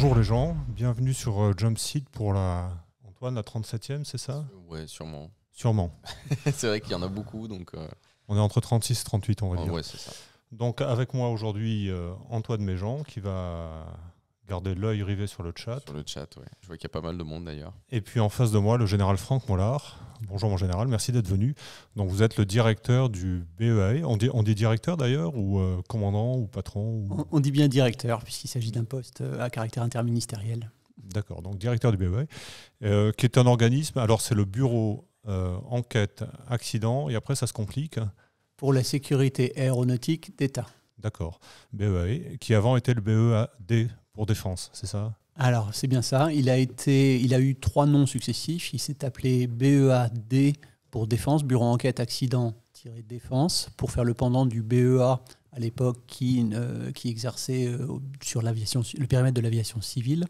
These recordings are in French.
Bonjour les gens, bienvenue sur Jumpseat pour Antoine, la 37e, c'est ça? Ouais, sûrement. Sûrement. C'est vrai qu'il y en a beaucoup, donc... On est entre 36 et 38, on va dire. Ouais, c'est ça. Donc avec moi aujourd'hui, Antoine Méjean, qui va garder l'œil rivé sur le chat. Sur le chat, ouais. Je vois qu'il y a pas mal de monde d'ailleurs. Et puis en face de moi, le général Franck Mollard. Bonjour mon général, merci d'être venu. Donc vous êtes le directeur du BEAE. On dit directeur d'ailleurs, ou commandant, ou patron On dit bien directeur, puisqu'il s'agit d'un poste à caractère interministériel. D'accord, donc directeur du BEAE, qui est un organisme, alors c'est le bureau enquête accident, et après ça se complique. Pour la sécurité aéronautique d'État. D'accord, BEAE, qui avant était le BEAD pour défense, c'est ça? Alors, c'est bien ça. Il a eu 3 noms successifs. Il s'est appelé BEAD pour défense, Bureau enquête accident-défense, pour faire le pendant du BEA à l'époque qui exerçait sur le périmètre de l'aviation civile.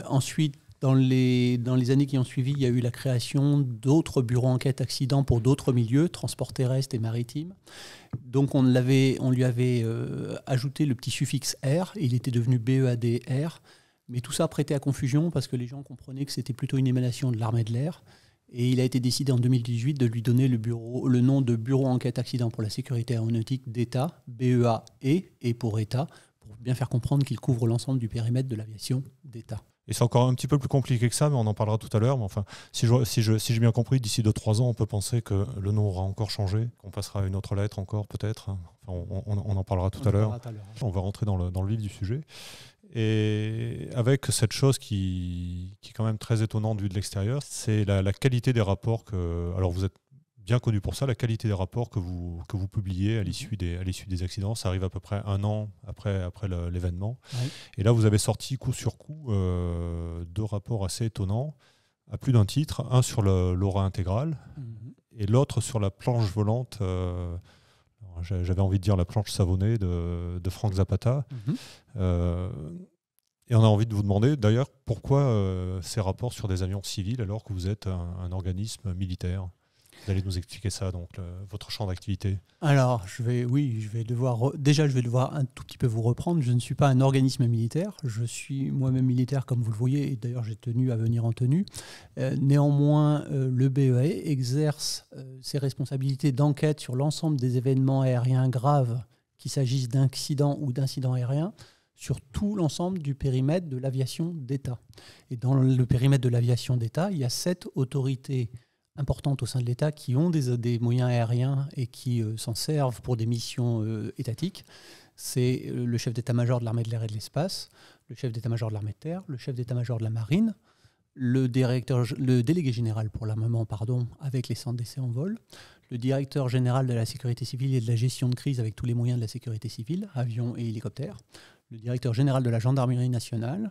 Ensuite, dans les années qui ont suivi, il y a eu la création d'autres bureaux enquête accident pour d'autres milieux, transport terrestre et maritime. Donc on lui avait ajouté le petit suffixe R, et il était devenu BEADR. Mais tout ça prêtait à confusion parce que les gens comprenaient que c'était plutôt une émanation de l'armée de l'air. Et il a été décidé en 2018 de lui donner le nom de Bureau enquête accident pour la sécurité aéronautique d'État, BEAE, et pour État, pour bien faire comprendre qu'il couvre l'ensemble du périmètre de l'aviation d'État. Et c'est encore un petit peu plus compliqué que ça, mais on en parlera tout à l'heure. Mais enfin, si j'ai bien compris, d'ici 2-3 ans, on peut penser que le nom aura encore changé, qu'on passera à une autre lettre encore peut-être. Enfin, on en parlera tout à l'heure. On va rentrer dans le vif du sujet. Et avec cette chose qui est quand même très étonnante vue de l'extérieur, c'est la qualité des rapports alors vous êtes bien connu pour ça, la qualité des rapports que vous publiez à l'issue des accidents. Ça arrive à peu près 1 an après l'événement. Oui. Et là, vous avez sorti coup sur coup 2 rapports assez étonnants, à plus d'un titre. Un sur l'aura intégrale et l'autre sur la planche volante. J'avais envie de dire la planche savonnée de Frank Zapata. Et on a envie de vous demander d'ailleurs pourquoi ces rapports sur des avions civils alors que vous êtes un organisme militaire. Vous allez nous expliquer ça, donc votre champ d'activité. Alors, je vais devoir un tout petit peu vous reprendre. Je ne suis pas un organisme militaire. Je suis moi-même militaire, comme vous le voyez, et d'ailleurs j'ai tenu à venir en tenue. Néanmoins, le BEAE exerce ses responsabilités d'enquête sur l'ensemble des événements aériens graves, qu'il s'agisse d'accidents ou d'incidents aériens, sur tout l'ensemble du périmètre de l'aviation d'État. Et dans le périmètre de l'aviation d'État, il y a 7 autorités importantes au sein de l'État qui ont des moyens aériens et qui s'en servent pour des missions étatiques. C'est le chef d'état-major de l'armée de l'air et de l'espace, le chef d'état-major de l'armée de terre, le chef d'état-major de la marine, le délégué général pour l'armement, avec les centres d'essai en vol, le directeur général de la sécurité civile et de la gestion de crise avec tous les moyens de la sécurité civile, avions et hélicoptères, le directeur général de la gendarmerie nationale,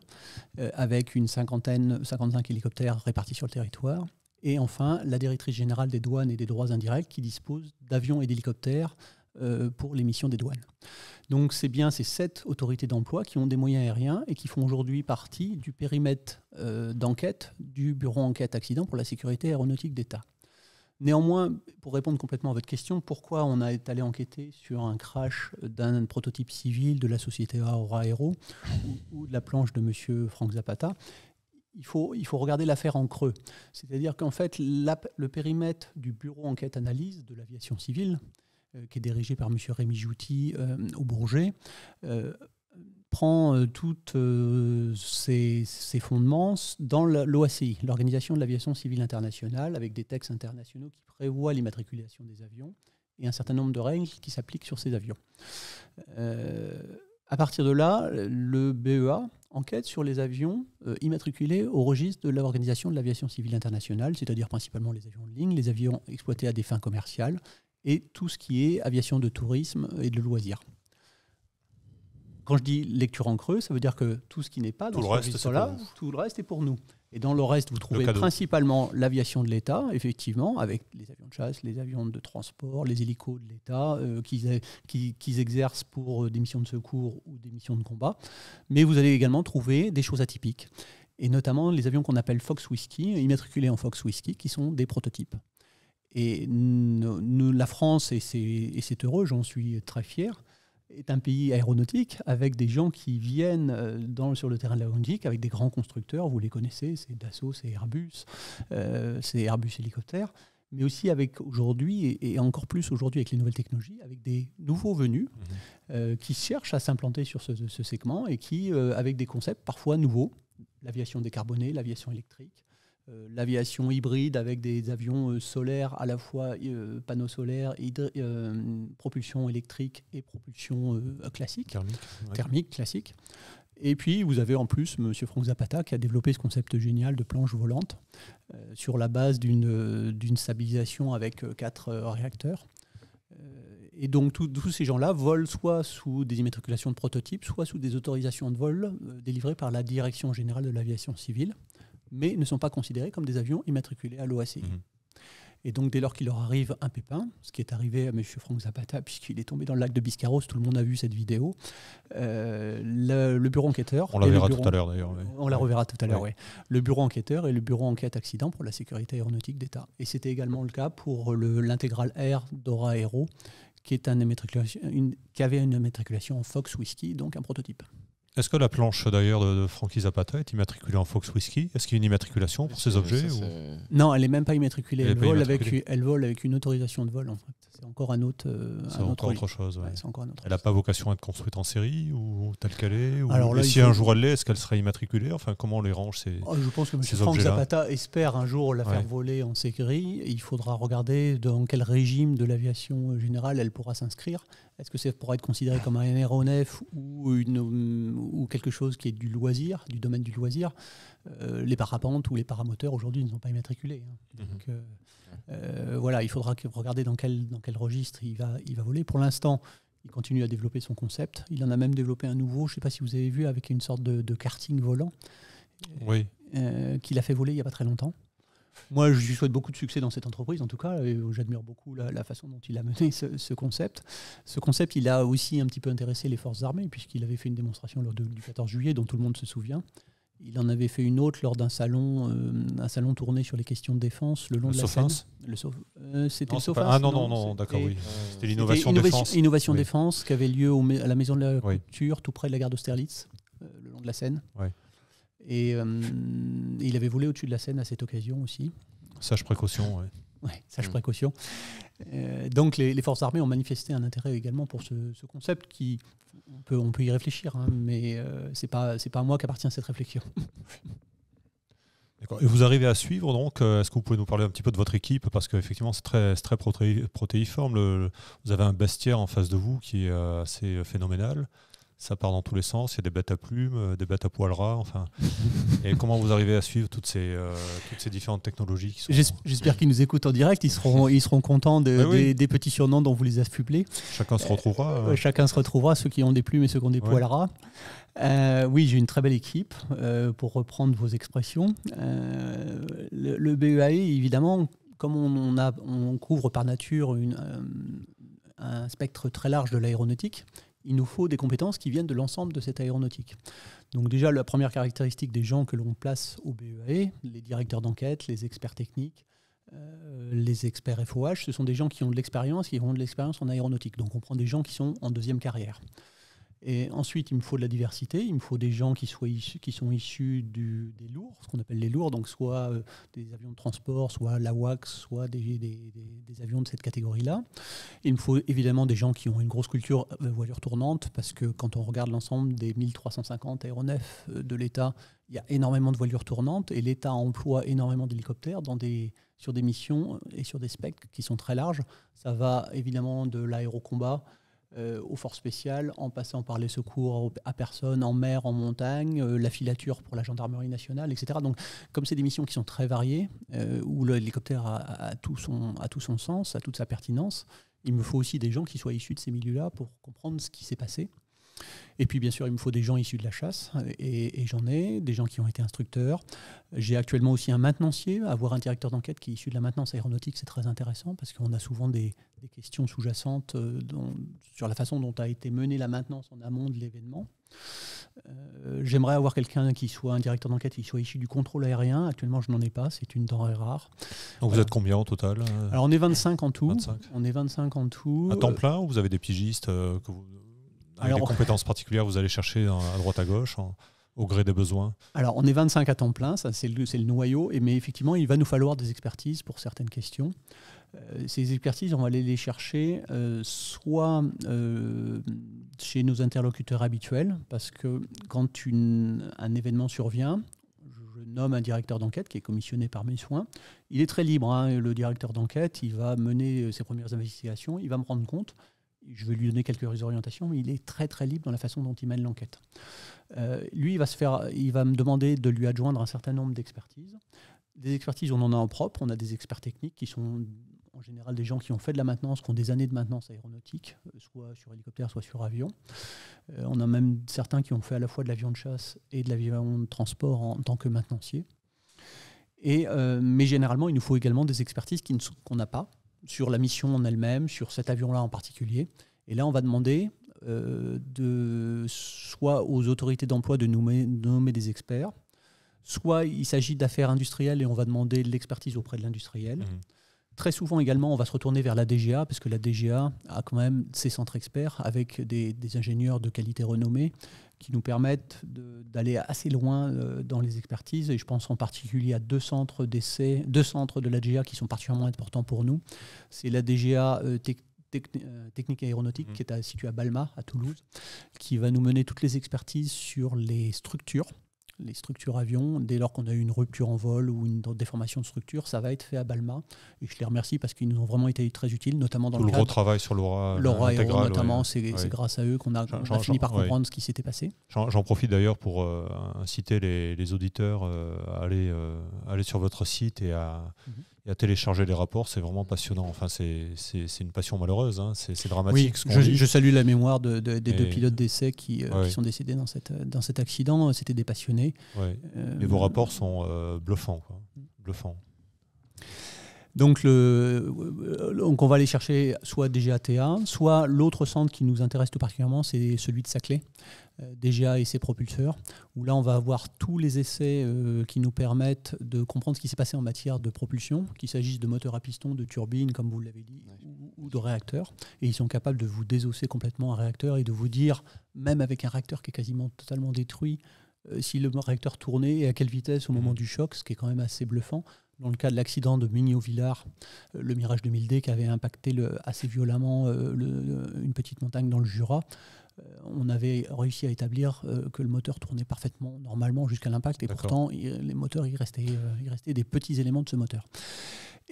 avec une 55 hélicoptères répartis sur le territoire, et enfin la directrice générale des douanes et des droits indirects qui dispose d'avions et d'hélicoptères pour les missions des douanes. Donc c'est bien ces 7 autorités d'emploi qui ont des moyens aériens et qui font aujourd'hui partie du périmètre d'enquête du Bureau enquête accident pour la sécurité aéronautique d'État. Néanmoins, pour répondre complètement à votre question, pourquoi on est allé enquêter sur un crash d'un prototype civil de la société Aura Aero ou de la planche de M. Frank Zapata, il faut regarder l'affaire en creux. C'est-à-dire qu'en fait, le périmètre du bureau enquête-analyse de l'aviation civile, qui est dirigé par M. Rémi Jouty au Bourget, prend toutes ses fondements dans l'OACI, l'Organisation de l'aviation civile internationale, avec des textes internationaux qui prévoient l'immatriculation des avions et un certain nombre de règles qui s'appliquent sur ces avions. À partir de là, le BEA enquête sur les avions immatriculés au registre de l'Organisation de l'aviation civile internationale, c'est-à-dire principalement les avions de ligne, les avions exploités à des fins commerciales et tout ce qui est aviation de tourisme et de loisirs. Quand je dis lecture en creux, ça veut dire que tout ce qui n'est pas dans ce registre-là, tout le reste est pour nous. Et dans le reste, vous trouvez principalement l'aviation de l'État, effectivement, avec les avions de chasse, les avions de transport, les hélicos de l'État, qu'ils exercent pour des missions de secours ou des missions de combat. Mais vous allez également trouver des choses atypiques. Et notamment les avions qu'on appelle Fox Whiskey, immatriculés en Fox Whiskey, qui sont des prototypes. Et nous, la France, et c'est heureux, j'en suis très fier, est un pays aéronautique avec des gens qui viennent sur le terrain de l'aéronautique, avec des grands constructeurs, vous les connaissez, c'est Dassault, c'est Airbus Hélicoptères, mais aussi avec aujourd'hui, et encore plus aujourd'hui avec les nouvelles technologies, avec des nouveaux venus qui cherchent à s'implanter sur ce segment et qui, avec des concepts parfois nouveaux, l'aviation décarbonée, l'aviation électrique, l'aviation hybride avec des avions solaires, à la fois panneaux solaires, propulsion électrique et propulsion classique, thermique classique. Et puis vous avez en plus M. Franck Zapata qui a développé ce concept génial de planche volante sur la base d'une stabilisation avec 4 réacteurs. Et donc tous ces gens-là volent soit sous des immatriculations de prototypes, soit sous des autorisations de vol délivrées par la Direction générale de l'aviation civile, mais ne sont pas considérés comme des avions immatriculés à l'OACI. Et donc, dès lors qu'il leur arrive un pépin, ce qui est arrivé à M. Franck Zapata, puisqu'il est tombé dans le lac de Biscarrosse, tout le monde a vu cette vidéo, le bureau enquêteur... On la verra tout à l'heure, d'ailleurs. Oui. On la reverra tout à l'heure, oui. Le bureau enquêteur et le bureau enquête accident pour la sécurité aéronautique d'État. Et c'était également le cas pour l'intégral Air d'Ora Aero, qui avait une immatriculation en Fox Whiskey, donc un prototype. Est-ce que la planche d'ailleurs de Francky Zapata est immatriculée en Fox Whiskey? Est-ce qu'il y a une immatriculation pour ces objets Non, elle n'est même pas immatriculée. Elle vole avec une autorisation de vol, en fait. C'est encore un autre. C'est encore autre chose. Ouais. C'est encore un autre elle n'a pas vocation à être construite en série ou telle qu'elle est Alors là, et si un jour elle l'est, est-ce qu'elle serait immatriculée? Enfin, comment on les range je pense que M. Franck Zapata espère un jour la faire voler en série. Il faudra regarder dans quel régime de l'aviation générale elle pourra s'inscrire. Est-ce que ça pourra être considéré comme un aéronef ou quelque chose qui est du loisir, du domaine du loisir? Les parapentes ou les paramoteurs aujourd'hui ne sont pas immatriculés. Donc, voilà, il faudra regarder dans quel registre il va voler. Pour l'instant, il continue à développer son concept. Il en a même développé un nouveau, je ne sais pas si vous avez vu, avec une sorte de karting volant qu'il a fait voler il n'y a pas très longtemps. Moi, je lui souhaite beaucoup de succès dans cette entreprise, en tout cas. J'admire beaucoup la façon dont il a mené ce concept. Ce concept, il a aussi un petit peu intéressé les forces armées, puisqu'il avait fait une démonstration lors du 14 juillet, dont tout le monde se souvient. Il en avait fait une autre lors d'un salon tourné sur les questions de défense le long de la Seine. C'était le Sofas. Ah non, d'accord, oui. C'était l'innovation défense. Innovation défense qui avait lieu à la Maison de la Culture, tout près de la gare d'Austerlitz, le long de la Seine. Oui. Et il avait volé au-dessus de la Seine à cette occasion aussi. Sage précaution, oui. Oui, sage précaution. Donc les forces armées ont manifesté un intérêt également pour ce concept qui, on peut y réfléchir, hein, mais c'est pas à moi qu'appartient cette réflexion. D'accord. Et vous arrivez à suivre, donc, est-ce que vous pouvez nous parler un petit peu de votre équipe? Parce qu'effectivement, c'est très protéiforme. Vous avez un bestiaire en face de vous qui est assez phénoménal. Ça part dans tous les sens, il y a des bêtes à plumes, des bêtes à poils ras, enfin. Et comment vous arrivez à suivre toutes ces différentes technologies qui sont... J'espère qu'ils nous écoutent en direct, ils seront contents des petits surnoms dont vous les affublez. Chacun se retrouvera. Chacun se retrouvera, ceux qui ont des plumes et ceux qui ont des poils ras. Oui, j'ai une très belle équipe, pour reprendre vos expressions. Le BEAE, évidemment, comme on couvre par nature un spectre très large de l'aéronautique, il nous faut des compétences qui viennent de l'ensemble de cette aéronautique. Donc déjà, la première caractéristique des gens que l'on place au BEAE, les directeurs d'enquête, les experts techniques, les experts FOH, ce sont des gens qui ont de l'expérience, qui ont de l'expérience en aéronautique. Donc on prend des gens qui sont en deuxième carrière. Et ensuite, il me faut de la diversité, il me faut des gens qui sont issus des lourds, ce qu'on appelle les lourds, donc soit des avions de transport, soit l'AWACS, soit des avions de cette catégorie-là. Il me faut évidemment des gens qui ont une grosse culture voilure tournante, parce que quand on regarde l'ensemble des 1350 aéronefs de l'État, il y a énormément de voilures tournantes, et l'État emploie énormément d'hélicoptères sur des missions et sur des spectres qui sont très larges. Ça va évidemment de l'aérocombat aux forces spéciales, en passant par les secours à personnes en mer, en montagne, la filature pour la gendarmerie nationale, etc. Donc, comme c'est des missions qui sont très variées, où l'hélicoptère a tout son sens, a toute sa pertinence, il me faut aussi des gens qui soient issus de ces milieux-là pour comprendre ce qui s'est passé. Et puis, bien sûr, il me faut des gens issus de la chasse, et j'en ai, des gens qui ont été instructeurs. J'ai actuellement aussi un maintenancier. Avoir un directeur d'enquête qui est issu de la maintenance aéronautique, c'est très intéressant, parce qu'on a souvent des questions sous-jacentes sur la façon dont a été menée la maintenance en amont de l'événement. J'aimerais avoir quelqu'un qui soit un directeur d'enquête qui soit issu du contrôle aérien. Actuellement, je n'en ai pas, c'est une denrée rare. Donc vous êtes combien au total? Alors on est 25 en tout. 25. On est 25 en tout. À temps plein, ou vous avez des pigistes que vous... Avec des compétences particulières, vous allez chercher à droite à gauche, au gré des besoins. Alors, on est 25 à temps plein, ça c'est le noyau, mais effectivement, il va nous falloir des expertises pour certaines questions. Ces expertises, on va aller les chercher soit chez nos interlocuteurs habituels, parce que quand un événement survient, je nomme un directeur d'enquête qui est commissionné par mes soins. Il est très libre, hein, le directeur d'enquête, il va mener ses premières investigations, il va me rendre compte, je vais lui donner quelques orientations, mais il est très très libre dans la façon dont il mène l'enquête. Lui, il va me demander de lui adjoindre un certain nombre d'expertises. Des expertises, on en a en propre, on a des experts techniques qui sont en général des gens qui ont fait de la maintenance, qui ont des années de maintenance aéronautique, soit sur hélicoptère, soit sur avion. On a même certains qui ont fait à la fois de l'avion de chasse et de l'avion de transport en tant que maintenancier. Mais généralement, il nous faut également des expertises qu'on n'a pas sur la mission en elle-même, sur cet avion-là en particulier. Et là, on va demander soit aux autorités d'emploi de nommer des experts, soit il s'agit d'affaires industrielles et on va demander l'expertise auprès de l'industriel. Mmh. Très souvent également, on va se retourner vers la DGA, parce que la DGA a quand même ses centres experts avec des ingénieurs de qualité renommés qui nous permettent d'aller assez loin dans les expertises. Et je pense en particulier à deux centres de la DGA qui sont particulièrement importants pour nous. C'est la DGA technique aéronautique qui est située à Balma, à Toulouse, qui va nous mener toutes les expertises sur les structures avions. Dès lors qu'on a eu une rupture en vol ou une déformation de structure, ça va être fait à Balma. Et je les remercie parce qu'ils nous ont vraiment été très utiles, notamment dans le cadre... Tout le retravail sur l'Aura Aéro, notamment, c'est grâce à eux qu'on a fini par comprendre ce qui s'était passé. J'en profite d'ailleurs pour inciter les auditeurs à aller sur votre site et à télécharger les rapports. C'est vraiment passionnant. Enfin, c'est une passion malheureuse. Hein. C'est dramatique. Oui, je salue la mémoire des deux pilotes d'essai qui sont décédés dans cet accident. C'était des passionnés. Ouais. Et vos rapports sont bluffants. Bluffants. Donc on va aller chercher soit DGATA, soit l'autre centre qui nous intéresse tout particulièrement, c'est celui de Saclay, DGA et ses propulseurs, où là on va avoir tous les essais qui nous permettent de comprendre ce qui s'est passé en matière de propulsion, qu'il s'agisse de moteurs à piston, de turbines, comme vous l'avez dit, ou de réacteurs. Et ils sont capables de vous désosser complètement un réacteur et de vous dire, même avec un réacteur qui est quasiment totalement détruit, si le réacteur tournait et à quelle vitesse au moment du choc, ce qui est quand même assez bluffant. Dans le cas de l'accident de Mignot-Villars, le Mirage 2000D qui avait impacté assez violemment une petite montagne dans le Jura, on avait réussi à établir que le moteur tournait parfaitement normalement jusqu'à l'impact et pourtant les moteurs, il restait des petits éléments de ce moteur.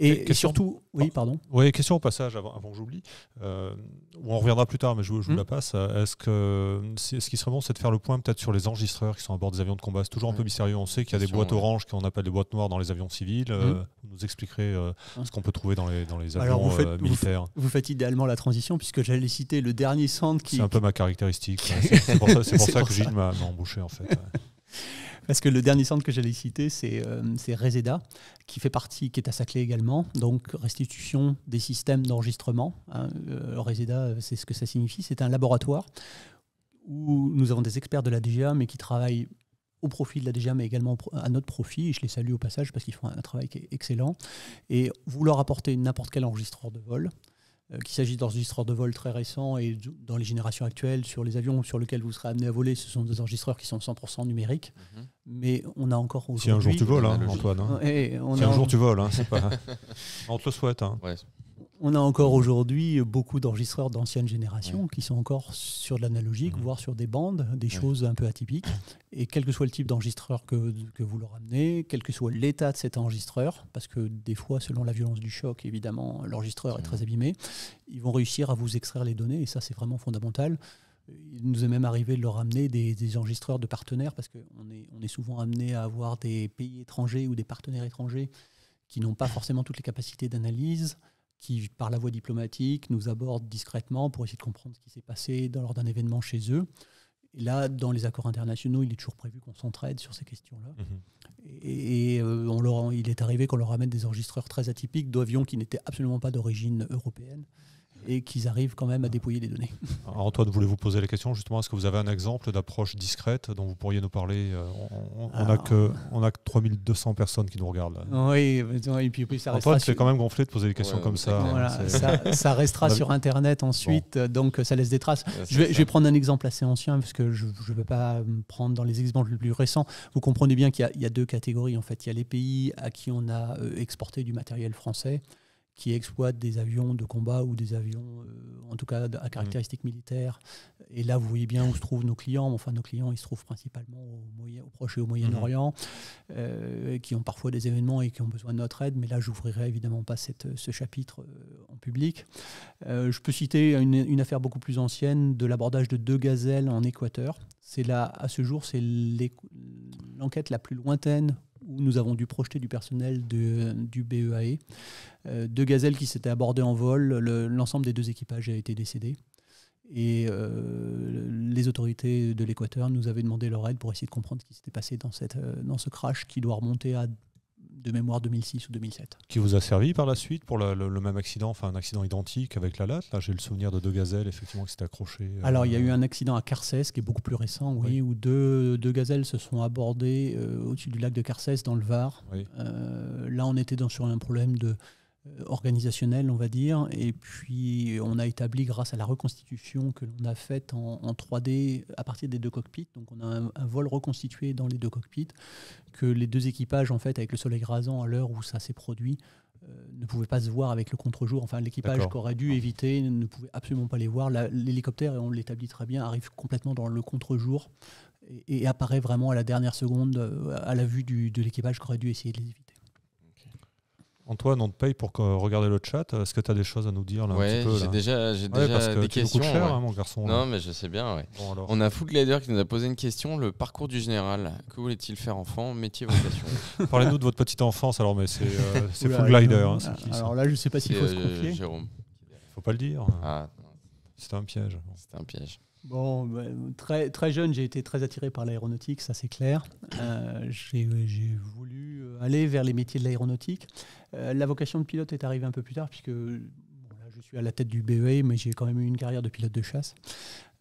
Et surtout, oui, pardon. Oui, question au passage avant que j'oublie. On reviendra plus tard, mais je vous la passe. Ce qui serait bon, c'est de faire le point peut-être sur les enregistreurs qui sont à bord des avions de combat. C'est toujours un peu mystérieux. On sait qu'il y a des boîtes oranges qu'on appelle des boîtes noires dans les avions civils. Vous nous expliquerez ce qu'on peut trouver dans les avions militaires. Vous faites idéalement la transition puisque j'allais citer le dernier centre qui... C'est un peu ma caractéristique. C'est pour ça que Gilles m'a embauché en fait. Parce que le dernier centre que j'allais citer, c'est Reseda, qui est à Saclay également, donc restitution des systèmes d'enregistrement. Reseda, c'est ce que ça signifie, c'est un laboratoire où nous avons des experts de la DGA, mais qui travaillent au profit de la DGA, mais également à notre profit, et je les salue au passage parce qu'ils font un travail qui est excellent. Et vous leur apportez n'importe quel enregistreur de vol, qu'il s'agisse d'enregistreurs de vol très récents et dans les générations actuelles, sur les avions sur lesquels vous serez amené à voler, ce sont des enregistreurs qui sont 100% numériques. Mais on a encore aujourd'hui... Si un jour tu voles, Antoine. Si un jour tu voles, c'est pas... On te le souhaite. Ouais. On a encore aujourd'hui beaucoup d'enregistreurs d'ancienne génération qui sont encore sur de l'analogique, voire sur des bandes, des choses un peu atypiques. Et quel que soit le type d'enregistreur que vous leur amenez, quel que soit l'état de cet enregistreur, parce que des fois, selon la violence du choc, évidemment, l'enregistreur est très abîmé, ils vont réussir à vous extraire les données, et ça, c'est vraiment fondamental. Il nous est même arrivé de leur amener des enregistreurs de partenaires, parce qu'on est souvent amené à avoir des pays étrangers ou des partenaires étrangers qui n'ont pas forcément toutes les capacités d'analyse, qui, par la voie diplomatique, nous abordent discrètement pour essayer de comprendre ce qui s'est passé lors d'un événement chez eux. Et là, dans les accords internationaux, il est toujours prévu qu'on s'entraide sur ces questions-là. Et il est arrivé qu'on leur amène des enregistreurs très atypiques d'avions qui n'étaient absolument pas d'origine européenne et qu'ils arrivent quand même à dépouiller les données. Alors Antoine, voulez-vous poser la question justement, est-ce que vous avez un exemple d'approche discrète dont vous pourriez nous parler? On n'a que 3200 personnes qui nous regardent là. Oui, et puis ça restera. Antoine, c'est quand même gonflé de poser des questions comme ça. Voilà, ça restera sur Internet ensuite, donc ça laisse des traces. Je vais prendre un exemple assez ancien parce que je ne vais pas me prendre dans les exemples les plus récents. Vous comprenez bien qu'il y a deux catégories en fait. Il y a les pays à qui on a exporté du matériel français, qui exploitent des avions de combat ou des avions, en tout cas à caractéristiques militaires. Et là, vous voyez bien où se trouvent nos clients. Enfin, nos clients, ils se trouvent principalement au Proche et au Moyen-Orient, qui ont parfois des événements et qui ont besoin de notre aide. Mais là, je n'ouvrirai évidemment pas ce chapitre en public. Je peux citer une affaire beaucoup plus ancienne de l'abordage de 2 gazelles en Équateur. C'est là, à ce jour, c'est l'enquête la plus lointaine où nous avons dû projeter du personnel du BEAE. 2 gazelles qui s'étaient abordées en vol, l'ensemble des 2 équipages a été décédé. Et les autorités de l'Équateur nous avaient demandé leur aide pour essayer de comprendre ce qui s'était passé dans ce crash qui doit remonter à, de mémoire, 2006 ou 2007. Qui vous a servi par la suite pour le même accident, enfin un accident identique avec la latte? Là, j'ai le souvenir de 2 gazelles effectivement qui s'étaient accrochées. Alors, il y a eu un accident à Carcès qui est beaucoup plus récent, oui. Où deux gazelles se sont abordées au-dessus du lac de Carcès dans le Var. Oui. Là, on était sur un problème organisationnel, on va dire, et puis on a établi, grâce à la reconstitution que l'on a faite en 3D à partir des 2 cockpits, donc on a un vol reconstitué dans les 2 cockpits, que les 2 équipages, en fait, avec le soleil rasant à l'heure où ça s'est produit, ne pouvaient pas se voir avec le contre-jour. Enfin, l'équipage qu'aurait dû éviter ne pouvait absolument pas les voir. L'hélicoptère, et on l'établit très bien, arrive complètement dans le contre-jour et apparaît vraiment à la dernière seconde à la vue de l'équipage qu'aurait dû essayer de les éviter. Antoine, on te paye pour regarder le chat. Est-ce que tu as des choses à nous dire là, un petit peu, j'ai déjà parce que des tu questions. Coûtes cher, hein, mon garçon. Non, mais je sais bien. Ouais. Bon, on a Foodglider qui nous a posé une question. Le parcours du général, que voulait-il faire enfant? Métier, vocation. Parlez-nous de votre petite enfance, alors, mais c'est Foodglider. Hein, alors là, je ne sais pas s'il faut se confier. Jérôme. Il ne faut pas le dire. Ah, c'était un piège. C'était un piège. Bon, très, très jeune, j'ai été très attiré par l'aéronautique, ça c'est clair. J'ai voulu aller vers les métiers de l'aéronautique. La vocation de pilote est arrivée un peu plus tard, puisque là, je suis à la tête du BEA, mais j'ai quand même eu une carrière de pilote de chasse.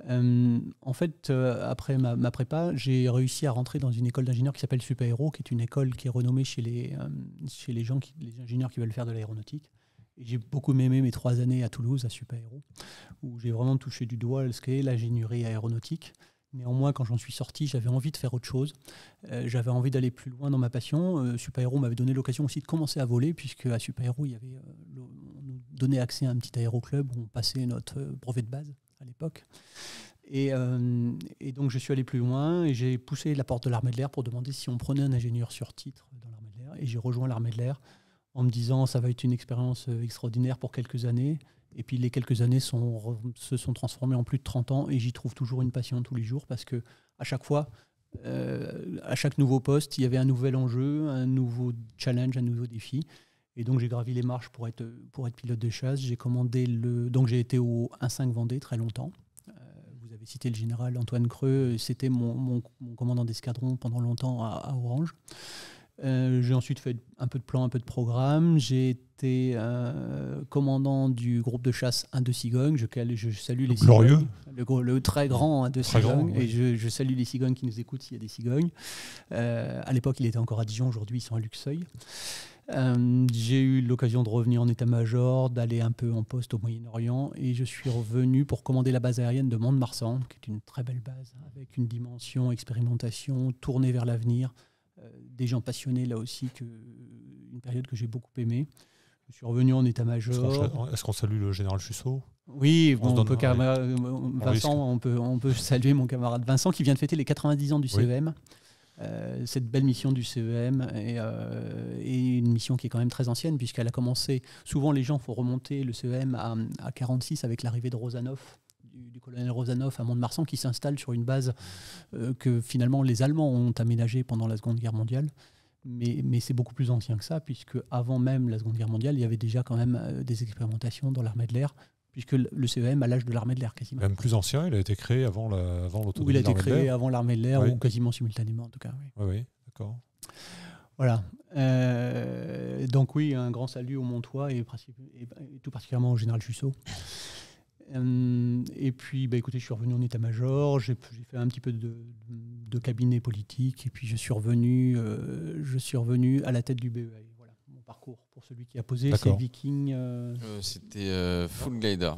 En fait, après ma prépa, j'ai réussi à rentrer dans une école d'ingénieurs qui s'appelle Supaéro, qui est une école qui est renommée chez les ingénieurs qui veulent faire de l'aéronautique. J'ai beaucoup aimé mes 3 années à Toulouse, à Supaéro, où j'ai vraiment touché du doigt ce qu'est l'ingénierie aéronautique. Néanmoins, quand j'en suis sorti, j'avais envie de faire autre chose. J'avais envie d'aller plus loin dans ma passion. Supaéro m'avait donné l'occasion aussi de commencer à voler, puisque à Supaéro, on nous donnait accès à un petit aéroclub où on passait notre brevet de base à l'époque. Et donc, je suis allé plus loin et j'ai poussé la porte de l'armée de l'air pour demander si on prenait un ingénieur sur titre dans l'armée de l'air. Et j'ai rejoint l'armée de l'air en me disant ça va être une expérience extraordinaire pour quelques années. Et puis les quelques années se sont transformées en plus de 30 ans et j'y trouve toujours une passion tous les jours parce que à chaque fois, à chaque nouveau poste, il y avait un nouvel enjeu, un nouveau challenge, un nouveau défi. Et donc j'ai gravi les marches pour être pilote de chasse. Donc j'ai été au 1-5 Vendée très longtemps. Vous avez cité le général Antoine Creux, c'était mon commandant d'escadron pendant longtemps à Orange. J'ai ensuite fait un peu de plan, un peu de programme. J'ai été commandant du groupe de chasse 1 de Cigogne. Je salue les glorieux. Cigognes. Le très grand 1 de Cigogne. Et je salue les Cigognes qui nous écoutent s'il y a des Cigognes. À l'époque, il était encore à Dijon. Aujourd'hui, ils sont à Luxeuil. J'ai eu l'occasion de revenir en état-major, d'aller un peu en poste au Moyen-Orient. Et je suis revenu pour commander la base aérienne de Mont-de-Marsan, qui est une très belle base, avec une dimension expérimentation, tournée vers l'avenir. Des gens passionnés là aussi, une période que j'ai beaucoup aimée. Je suis revenu en état-major. Est-ce qu'on salue le général Chussot? Oui, Vincent, on peut saluer mon camarade Vincent qui vient de fêter les 90 ans du CEM. Cette belle mission du CEM et une mission qui est quand même très ancienne puisqu'elle a commencé, souvent les gens font remonter le CEM à 1946 avec l'arrivée de Rosanov, du colonel Rosanov à Mont-de-Marsan qui s'installe sur une base que finalement les Allemands ont aménagée pendant la Seconde Guerre mondiale. Mais c'est beaucoup plus ancien que ça, puisque avant même la Seconde Guerre mondiale, il y avait déjà quand même des expérimentations dans l'armée de l'air, puisque le CEM a l'âge de l'armée de l'air quasiment. Même plus ancien, il a été créé avant l'autonomie. Ou il a été créé avant l'armée de l'air, ou quasiment simultanément en tout cas. Oui, d'accord. Voilà. Donc oui, un grand salut au Montois et tout particulièrement au général Jussot. Et puis, écoutez, je suis revenu en état-major, j'ai fait un petit peu de cabinet politique, et puis je suis revenu à la tête du BEA. Voilà, mon parcours pour celui qui a posé, c'est Viking. C'était Full Glider.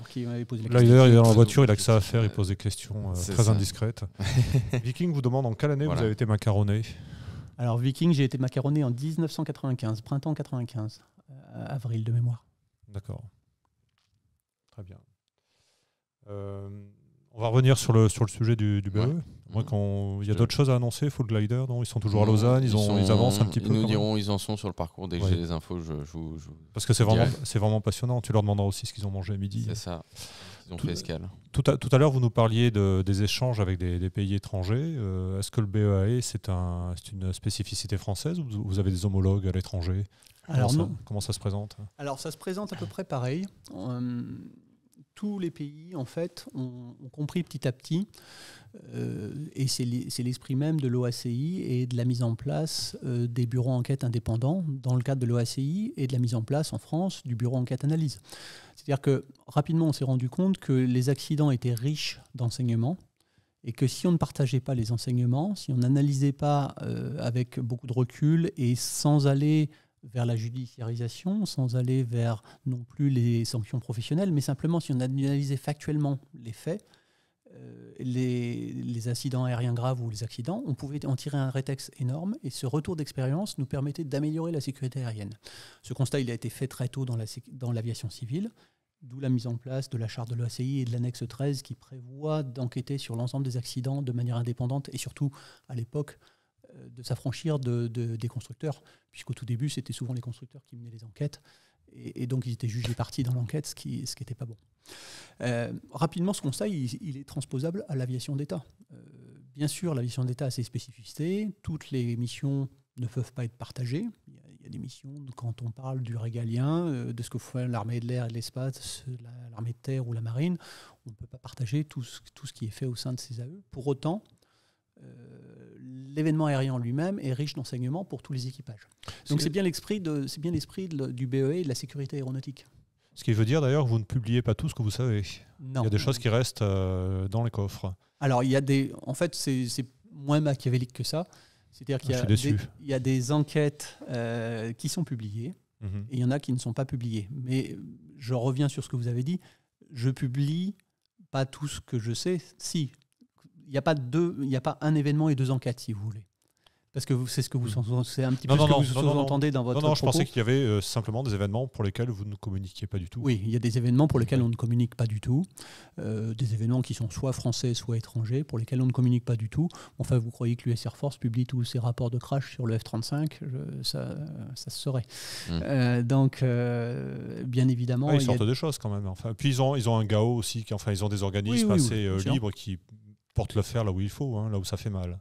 Qui m'avait posé la question. Glider, il est dans la voiture, il a que ça à faire, il pose des questions très indiscrètes. Viking vous demande en quelle année vous avez été macaronné ? Alors Viking, j'ai été macaronné en 1995, printemps 95, avril de mémoire. D'accord. Très bien. On va revenir sur le sujet du BE. Moi, il y a d'autres choses à annoncer, Full Glider, non ? Ils sont toujours à Lausanne, ils avancent un petit peu. Ils nous diront où ils en sont sur le parcours. Dès que j'ai les infos, parce que c'est vraiment passionnant. Tu leur demanderas aussi ce qu'ils ont mangé à midi. C'est ça. Ils ont fait escale. Tout à l'heure, vous nous parliez des échanges avec des pays étrangers. Est-ce que le BEAE, c'est une spécificité française ou vous avez des homologues à l'étranger ? Comment ça se présente ? Alors, ça se présente à peu près pareil. Tous les pays, en fait, ont compris petit à petit, et c'est l'esprit même de l'OACI et de la mise en place des bureaux enquête indépendants dans le cadre de l'OACI et de la mise en place en France du bureau enquête analyse. C'est-à-dire que rapidement, on s'est rendu compte que les accidents étaient riches d'enseignements et que si on ne partageait pas les enseignements, si on n'analysait pas avec beaucoup de recul et sans aller vers la judiciarisation, sans aller vers non plus les sanctions professionnelles, mais simplement si on analysait factuellement les faits, les incidents aériens graves ou les accidents, on pouvait en tirer un rétex énorme et ce retour d'expérience nous permettait d'améliorer la sécurité aérienne. Ce constat, il a été fait très tôt dans l'aviation civile, d'où la mise en place de la charte de l'OACI et de l'annexe 13 qui prévoit d'enquêter sur l'ensemble des accidents de manière indépendante et surtout, à l'époque, de s'affranchir des constructeurs, puisqu'au tout début, c'était souvent les constructeurs qui menaient les enquêtes, et donc ils étaient jugés partis dans l'enquête, ce qui n'était pas bon. Rapidement, ce constat, il est transposable à l'aviation d'État. Bien sûr, l'aviation d'État a ses spécificités, toutes les missions ne peuvent pas être partagées. Il y a des missions, quand on parle du régalien, de ce que fait l'armée de l'air et de l'espace, l'armée de terre ou la marine, on ne peut pas partager tout ce qui est fait au sein de ces AE. Pour autant, l'événement aérien en lui-même est riche d'enseignements pour tous les équipages. Donc c'est bien l'esprit du BEA et de la sécurité aéronautique. Ce qui veut dire d'ailleurs que vous ne publiez pas tout ce que vous savez. Non. Il y a des choses qui restent dans les coffres. Alors en fait c'est moins machiavélique que ça. C'est-à-dire qu'il y a des enquêtes qui sont publiées et il y en a qui ne sont pas publiées. Mais je reviens sur ce que vous avez dit. Je publie pas tout ce que je sais. Si. Il n'y a pas un événement et deux enquêtes, si vous voulez. Parce que c'est un petit peu ce que vous sous-entendez dans votre propos. Non, je pensais qu'il y avait simplement des événements pour lesquels vous ne communiquiez pas du tout. Oui, il y a des événements pour lesquels on ne communique pas du tout. Des événements qui sont soit français, soit étrangers, pour lesquels on ne communique pas du tout. Enfin, vous croyez que l'US Air Force publie tous ses rapports de crash sur le F-35 ça se saurait. Donc, bien évidemment... Ils sortent des choses quand même. Enfin, puis ils ont un GAO aussi, ils ont des organismes assez libres qui portent le fer là où il faut, là où ça fait mal.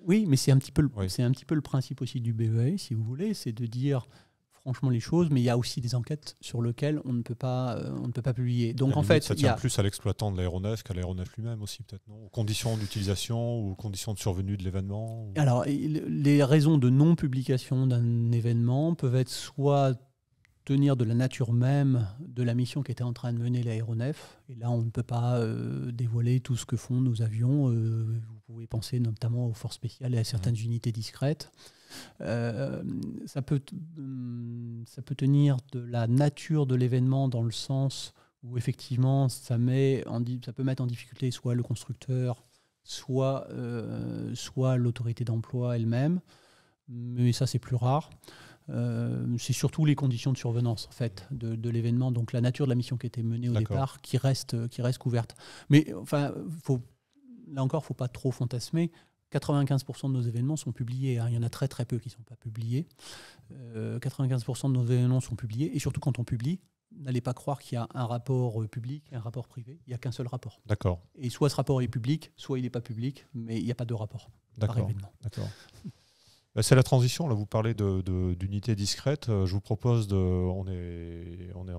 Oui, mais c'est un petit peu le principe aussi du BEA, si vous voulez, c'est de dire franchement les choses, mais il y a aussi des enquêtes sur lesquelles on ne peut pas publier. Donc en fait, ça tient plus à l'exploitant de l'aéronef qu'à l'aéronef lui-même aussi, peut-être, non ? Aux conditions d'utilisation ou aux conditions de survenue de l'événement. Alors, les raisons de non-publication d'un événement peuvent être soit tenir de la nature même de la mission qui était en train de mener l'aéronef. Et là, on ne peut pas dévoiler tout ce que font nos avions. Vous pouvez penser notamment aux forces spéciales et à certaines unités discrètes. Ça peut tenir de la nature de l'événement dans le sens où effectivement ça peut mettre en difficulté soit le constructeur, soit l'autorité d'emploi elle-même. Mais ça, c'est plus rare. C'est surtout les conditions de survenance en fait, de l'événement, donc la nature de la mission qui était menée au départ qui reste couverte. Mais enfin, là encore, il ne faut pas trop fantasmer. 95% de nos événements sont publiés. Il y en a très très peu qui ne sont pas publiés. 95% de nos événements sont publiés. Et surtout quand on publie, n'allez pas croire qu'il y a un rapport public et un rapport privé. Il n'y a qu'un seul rapport. D'accord. Et soit ce rapport est public, soit il n'est pas public, mais il n'y a pas de rapport par événement. D'accord. C'est la transition. Là, vous parlez d'unité discrète. Je vous propose on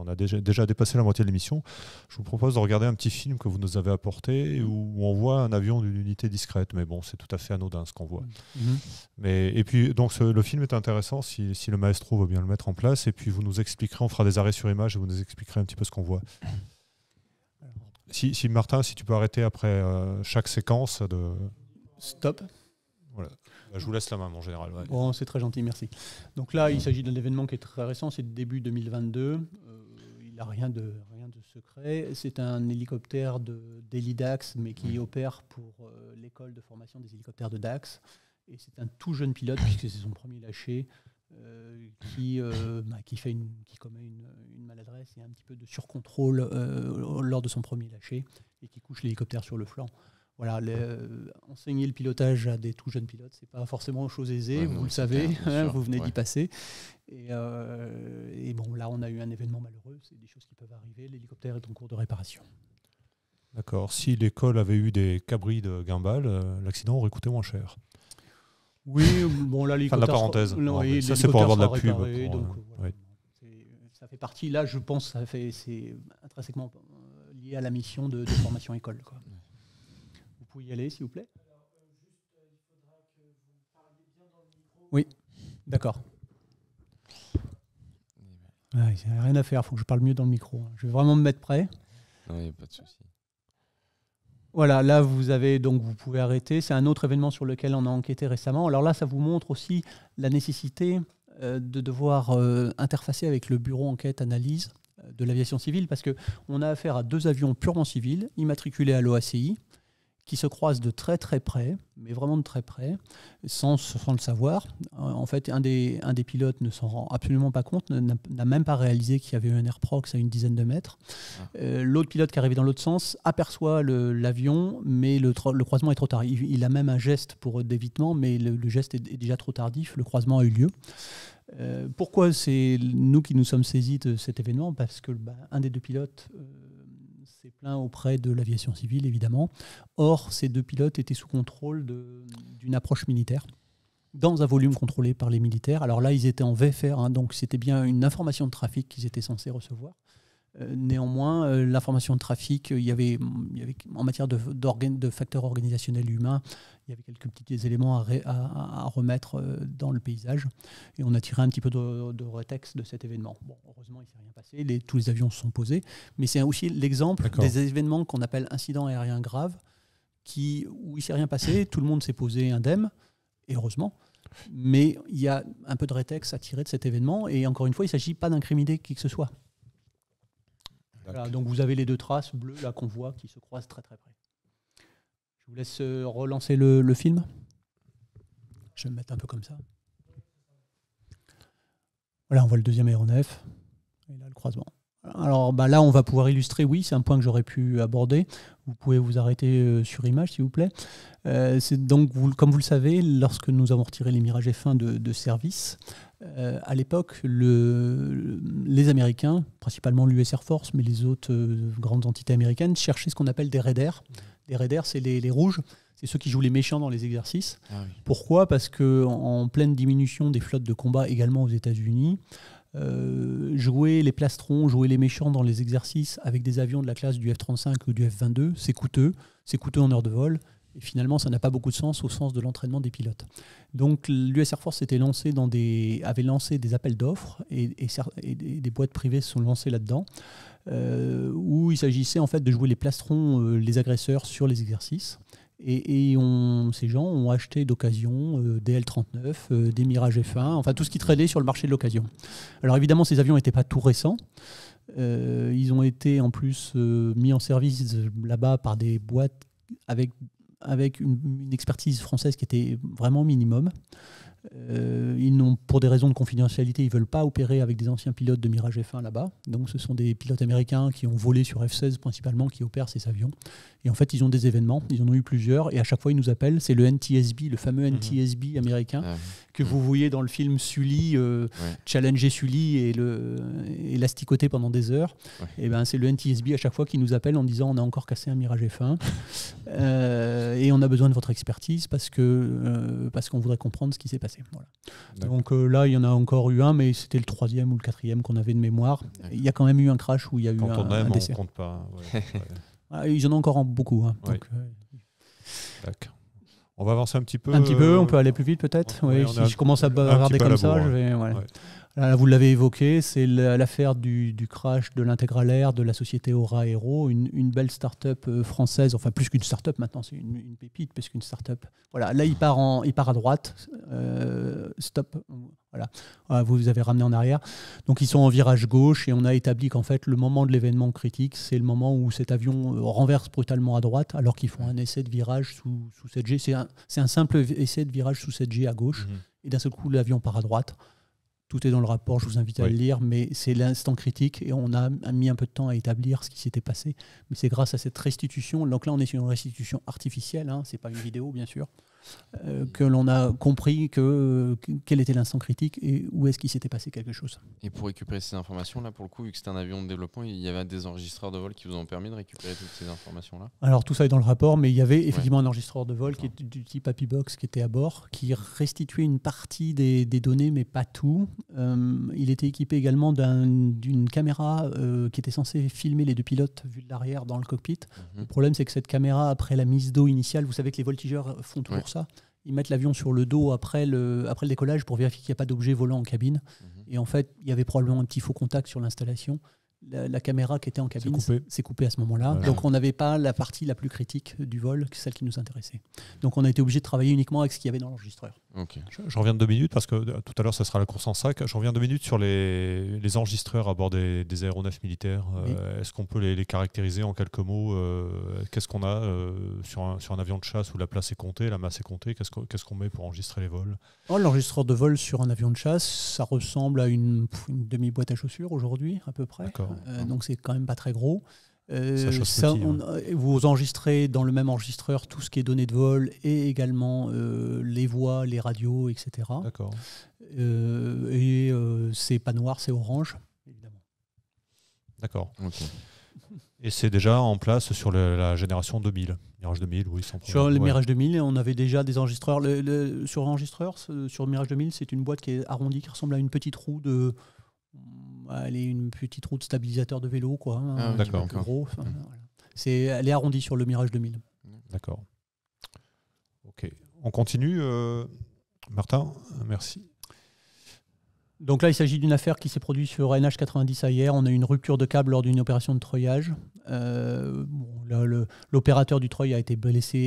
a déjà dépassé la moitié de l'émission. Je vous propose de regarder un petit film que vous nous avez apporté où on voit un avion d'une unité discrète. Mais bon, c'est tout à fait anodin ce qu'on voit. Et puis, donc, le film est intéressant si le maestro veut bien le mettre en place. Et puis, vous nous expliquerez, on fera des arrêts sur image et vous nous expliquerez un petit peu ce qu'on voit. Si Martin, si tu peux arrêter après chaque séquence de... Stop. Voilà. Je vous laisse la main, mon général. Ouais. Bon, c'est très gentil, merci. Donc là, il s'agit d'un événement qui est très récent, c'est début 2022. Il n'a rien de secret. C'est un hélicoptère d'Heli Dax, mais qui opère pour l'école de formation des hélicoptères de Dax. Et c'est un tout jeune pilote, puisque c'est son premier lâcher, qui commet une maladresse et un petit peu de surcontrôle lors de son premier lâcher, et qui couche l'hélicoptère sur le flanc. Voilà, enseigner le pilotage à des tout jeunes pilotes, c'est pas forcément chose aisée, vous le savez, vous venez d'y passer. Et bon, là, on a eu un événement malheureux, c'est des choses qui peuvent arriver. L'hélicoptère est en cours de réparation. D'accord. Si l'école avait eu des cabris de gimbal, l'accident aurait coûté moins cher. Oui, bon, là, l'hélicoptère... Fin de la parenthèse. Oui, ça, c'est pour avoir de la pub. Voilà, ça fait partie, là, je pense, c'est intrinsèquement lié à la mission de formation école, quoi. Vous pouvez y aller, s'il vous plaît. Oui, d'accord. Il n'y a rien à faire, il faut que je parle mieux dans le micro. Je vais vraiment me mettre prêt. Oui, pas de souci. Voilà, là vous pouvez arrêter. C'est un autre événement sur lequel on a enquêté récemment. Alors là, ça vous montre aussi la nécessité de devoir interfacer avec le bureau enquête-analyse de l'aviation civile, parce qu'on a affaire à 2 avions purement civils, immatriculés à l'OACI, qui se croisent de très très près, mais vraiment de très près, sans le savoir. En fait, un des pilotes ne s'en rend absolument pas compte, n'a même pas réalisé qu'il y avait eu un airprox à une dizaine de mètres. L'autre pilote qui arrivait dans l'autre sens aperçoit l'avion, mais le croisement est trop tard. Il a même un geste pour d'évitement, mais le geste est déjà trop tardif, le croisement a eu lieu. Pourquoi c'est nous qui nous sommes saisis de cet événement? Parce que un des 2 pilotes s'est plaint auprès de l'aviation civile, évidemment. Or, ces 2 pilotes étaient sous contrôle d'une approche militaire, dans un volume contrôlé par les militaires. Alors là, ils étaient en VFR, donc c'était bien une information de trafic qu'ils étaient censés recevoir. Néanmoins, l'information de trafic, il y avait en matière de facteurs organisationnels humains, il y avait quelques petits éléments à remettre dans le paysage. Et on a tiré un petit peu de rétexte de cet événement. Bon, heureusement, il ne s'est rien passé, tous les avions se sont posés. Mais c'est aussi l'exemple des événements qu'on appelle incidents aériens graves, où il ne s'est rien passé, tout le monde s'est posé indemne, et heureusement. Mais il y a un peu de rétexte à tirer de cet événement. Et encore une fois, il ne s'agit pas d'incriminer qui que ce soit. Voilà, donc vous avez les 2 traces bleues là qu'on voit qui se croisent très très près. Je vous laisse relancer le film. Je vais me mettre un peu comme ça. Voilà, on voit le 2e aéronef. Et là, le croisement. Alors là, on va pouvoir illustrer, oui, c'est un point que j'aurais pu aborder. Vous pouvez vous arrêter sur image, s'il vous plaît. C'est donc, comme vous le savez, lorsque nous avons retiré les Mirage F1 de service, à l'époque, les Américains, principalement l'US Air Force, mais les autres grandes entités américaines, cherchaient ce qu'on appelle des raiders. Les raiders, c'est les rouges. C'est ceux qui jouent les méchants dans les exercices. Ah oui. Pourquoi ? Parce qu'en pleine diminution des flottes de combat également aux États-Unis, jouer les plastrons, jouer les méchants dans les exercices avec des avions de la classe du F-35 ou du F-22, c'est coûteux en heure de vol. Et finalement, ça n'a pas beaucoup de sens au sens de l'entraînement des pilotes. Donc l'US Air Force avait lancé des appels d'offres et des boîtes privées se sont lancées là-dedans, où il s'agissait en fait de jouer les plastrons, les agresseurs sur les exercices. Et ces gens ont acheté d'occasion des L-39, des Mirage F1, enfin tout ce qui traînait sur le marché de l'occasion. Alors évidemment, ces avions n'étaient pas tout récents. Ils ont été en plus mis en service là-bas par des boîtes avec une expertise française qui était vraiment minimum. Ils n'ont, pour des raisons de confidentialité, ils ne veulent pas opérer avec des anciens pilotes de Mirage F1 là-bas. Donc ce sont des pilotes américains qui ont volé sur F-16 principalement qui opèrent ces avions. Et en fait, ils ont des événements, ils en ont eu plusieurs, et à chaque fois, ils nous appellent. C'est le NTSB, le fameux NTSB américain, que vous voyez dans le film Sully, challenger Sully et l'asticoter pendant des heures. Et ben, c'est le NTSB à chaque fois qui nous appelle en disant on a encore cassé un Mirage F1 et on a besoin de votre expertise parce qu'on voudrait comprendre ce qui s'est passé. passé. Voilà. Donc là, il y en a encore eu un, mais c'était le 3e ou le 4e qu'on avait de mémoire. Il y a quand même eu un crash où il y a eu un décès. On compte pas. Ouais. Ils en ont encore beaucoup. Hein, donc, d'accord. On va avancer un petit peu. On peut aller plus vite peut-être. Si je commence à bavarder comme ça, je vais. Voilà. Ouais. Là, vous l'avez évoqué, c'est l'affaire du crash de l'Integralair de la société Aura Aero, une belle start-up française, enfin plus qu'une start-up maintenant, c'est une pépite plus qu'une start-up. Voilà, là il part à droite, stop, voilà, vous avez ramené en arrière. Donc ils sont en virage gauche et on a établi qu'en fait le moment de l'événement critique, c'est le moment où cet avion renverse brutalement à droite alors qu'ils font un essai de virage sous 7G. C'est un simple essai de virage sous 7G à gauche et d'un seul coup l'avion part à droite. Tout est dans le rapport, je vous invite à le lire, mais c'est l'instant critique et on a mis un peu de temps à établir ce qui s'était passé. Mais c'est grâce à cette restitution, donc là on est sur une restitution artificielle, hein, c'est pas une vidéo bien sûr, que l'on a compris quel était l'instant critique et où est-ce qu'il s'était passé quelque chose. Et pour récupérer ces informations, là pour le coup, vu que c'était un avion de développement, il y avait des enregistreurs de vol qui vous ont permis de récupérer toutes ces informations-là? Alors tout ça est dans le rapport, mais il y avait effectivement un enregistreur de vol qui est du type Happybox qui était à bord, qui restituait une partie des données, mais pas tout. Il était équipé également d'une caméra qui était censée filmer les deux pilotes vus de l'arrière dans le cockpit. Le problème, c'est que cette caméra, après la mise d'eau initiale, vous savez que les voltigeurs font toujours ça. Ils mettent l'avion sur le dos après le décollage pour vérifier qu'il n'y a pas d'objet volant en cabine. Et en fait, il y avait probablement un petit faux contact sur l'installation. La caméra qui était en cabine s'est coupée à ce moment-là. Voilà. Donc on n'avait pas la partie la plus critique du vol, celle qui nous intéressait. Donc on a été obligé de travailler uniquement avec ce qu'il y avait dans l'enregistreur. Okay. Je reviens de 2 minutes parce que tout à l'heure ça sera la course en sac. Je reviens 2 minutes sur les enregistreurs à bord des aéronefs militaires. Est-ce qu'on peut les caractériser en quelques mots? Qu'est-ce qu'on a sur un avion de chasse où la place est comptée, la masse est comptée? Qu'est-ce qu'on met pour enregistrer les vols? L'enregistreur de vol sur un avion de chasse, ça ressemble à une demi-boîte à chaussures aujourd'hui à peu près. Donc c'est quand même pas très gros. Vous enregistrez dans le même enregistreur tout ce qui est données de vol et également les voix, les radios, etc. D'accord. C'est pas noir, c'est orange, évidemment. D'accord. Okay. Et c'est déjà en place sur la génération 2000. Mirage 2000, oui, sans problème. Sur le Mirage 2000, on avait déjà des enregistreurs. Sur l'enregistreur, sur le Mirage 2000, c'est une boîte qui est arrondie, qui ressemble à une petite roue de... Elle est une petite roue de stabilisateur de vélo, quoi. D'accord. Gros. Voilà. Elle est arrondie sur le Mirage 2000. D'accord. Ok. On continue, Martin. Merci. Donc là, il s'agit d'une affaire qui s'est produite sur NH90 hier. On a eu une rupture de câble lors d'une opération de treuillage. L'opérateur du treuil a été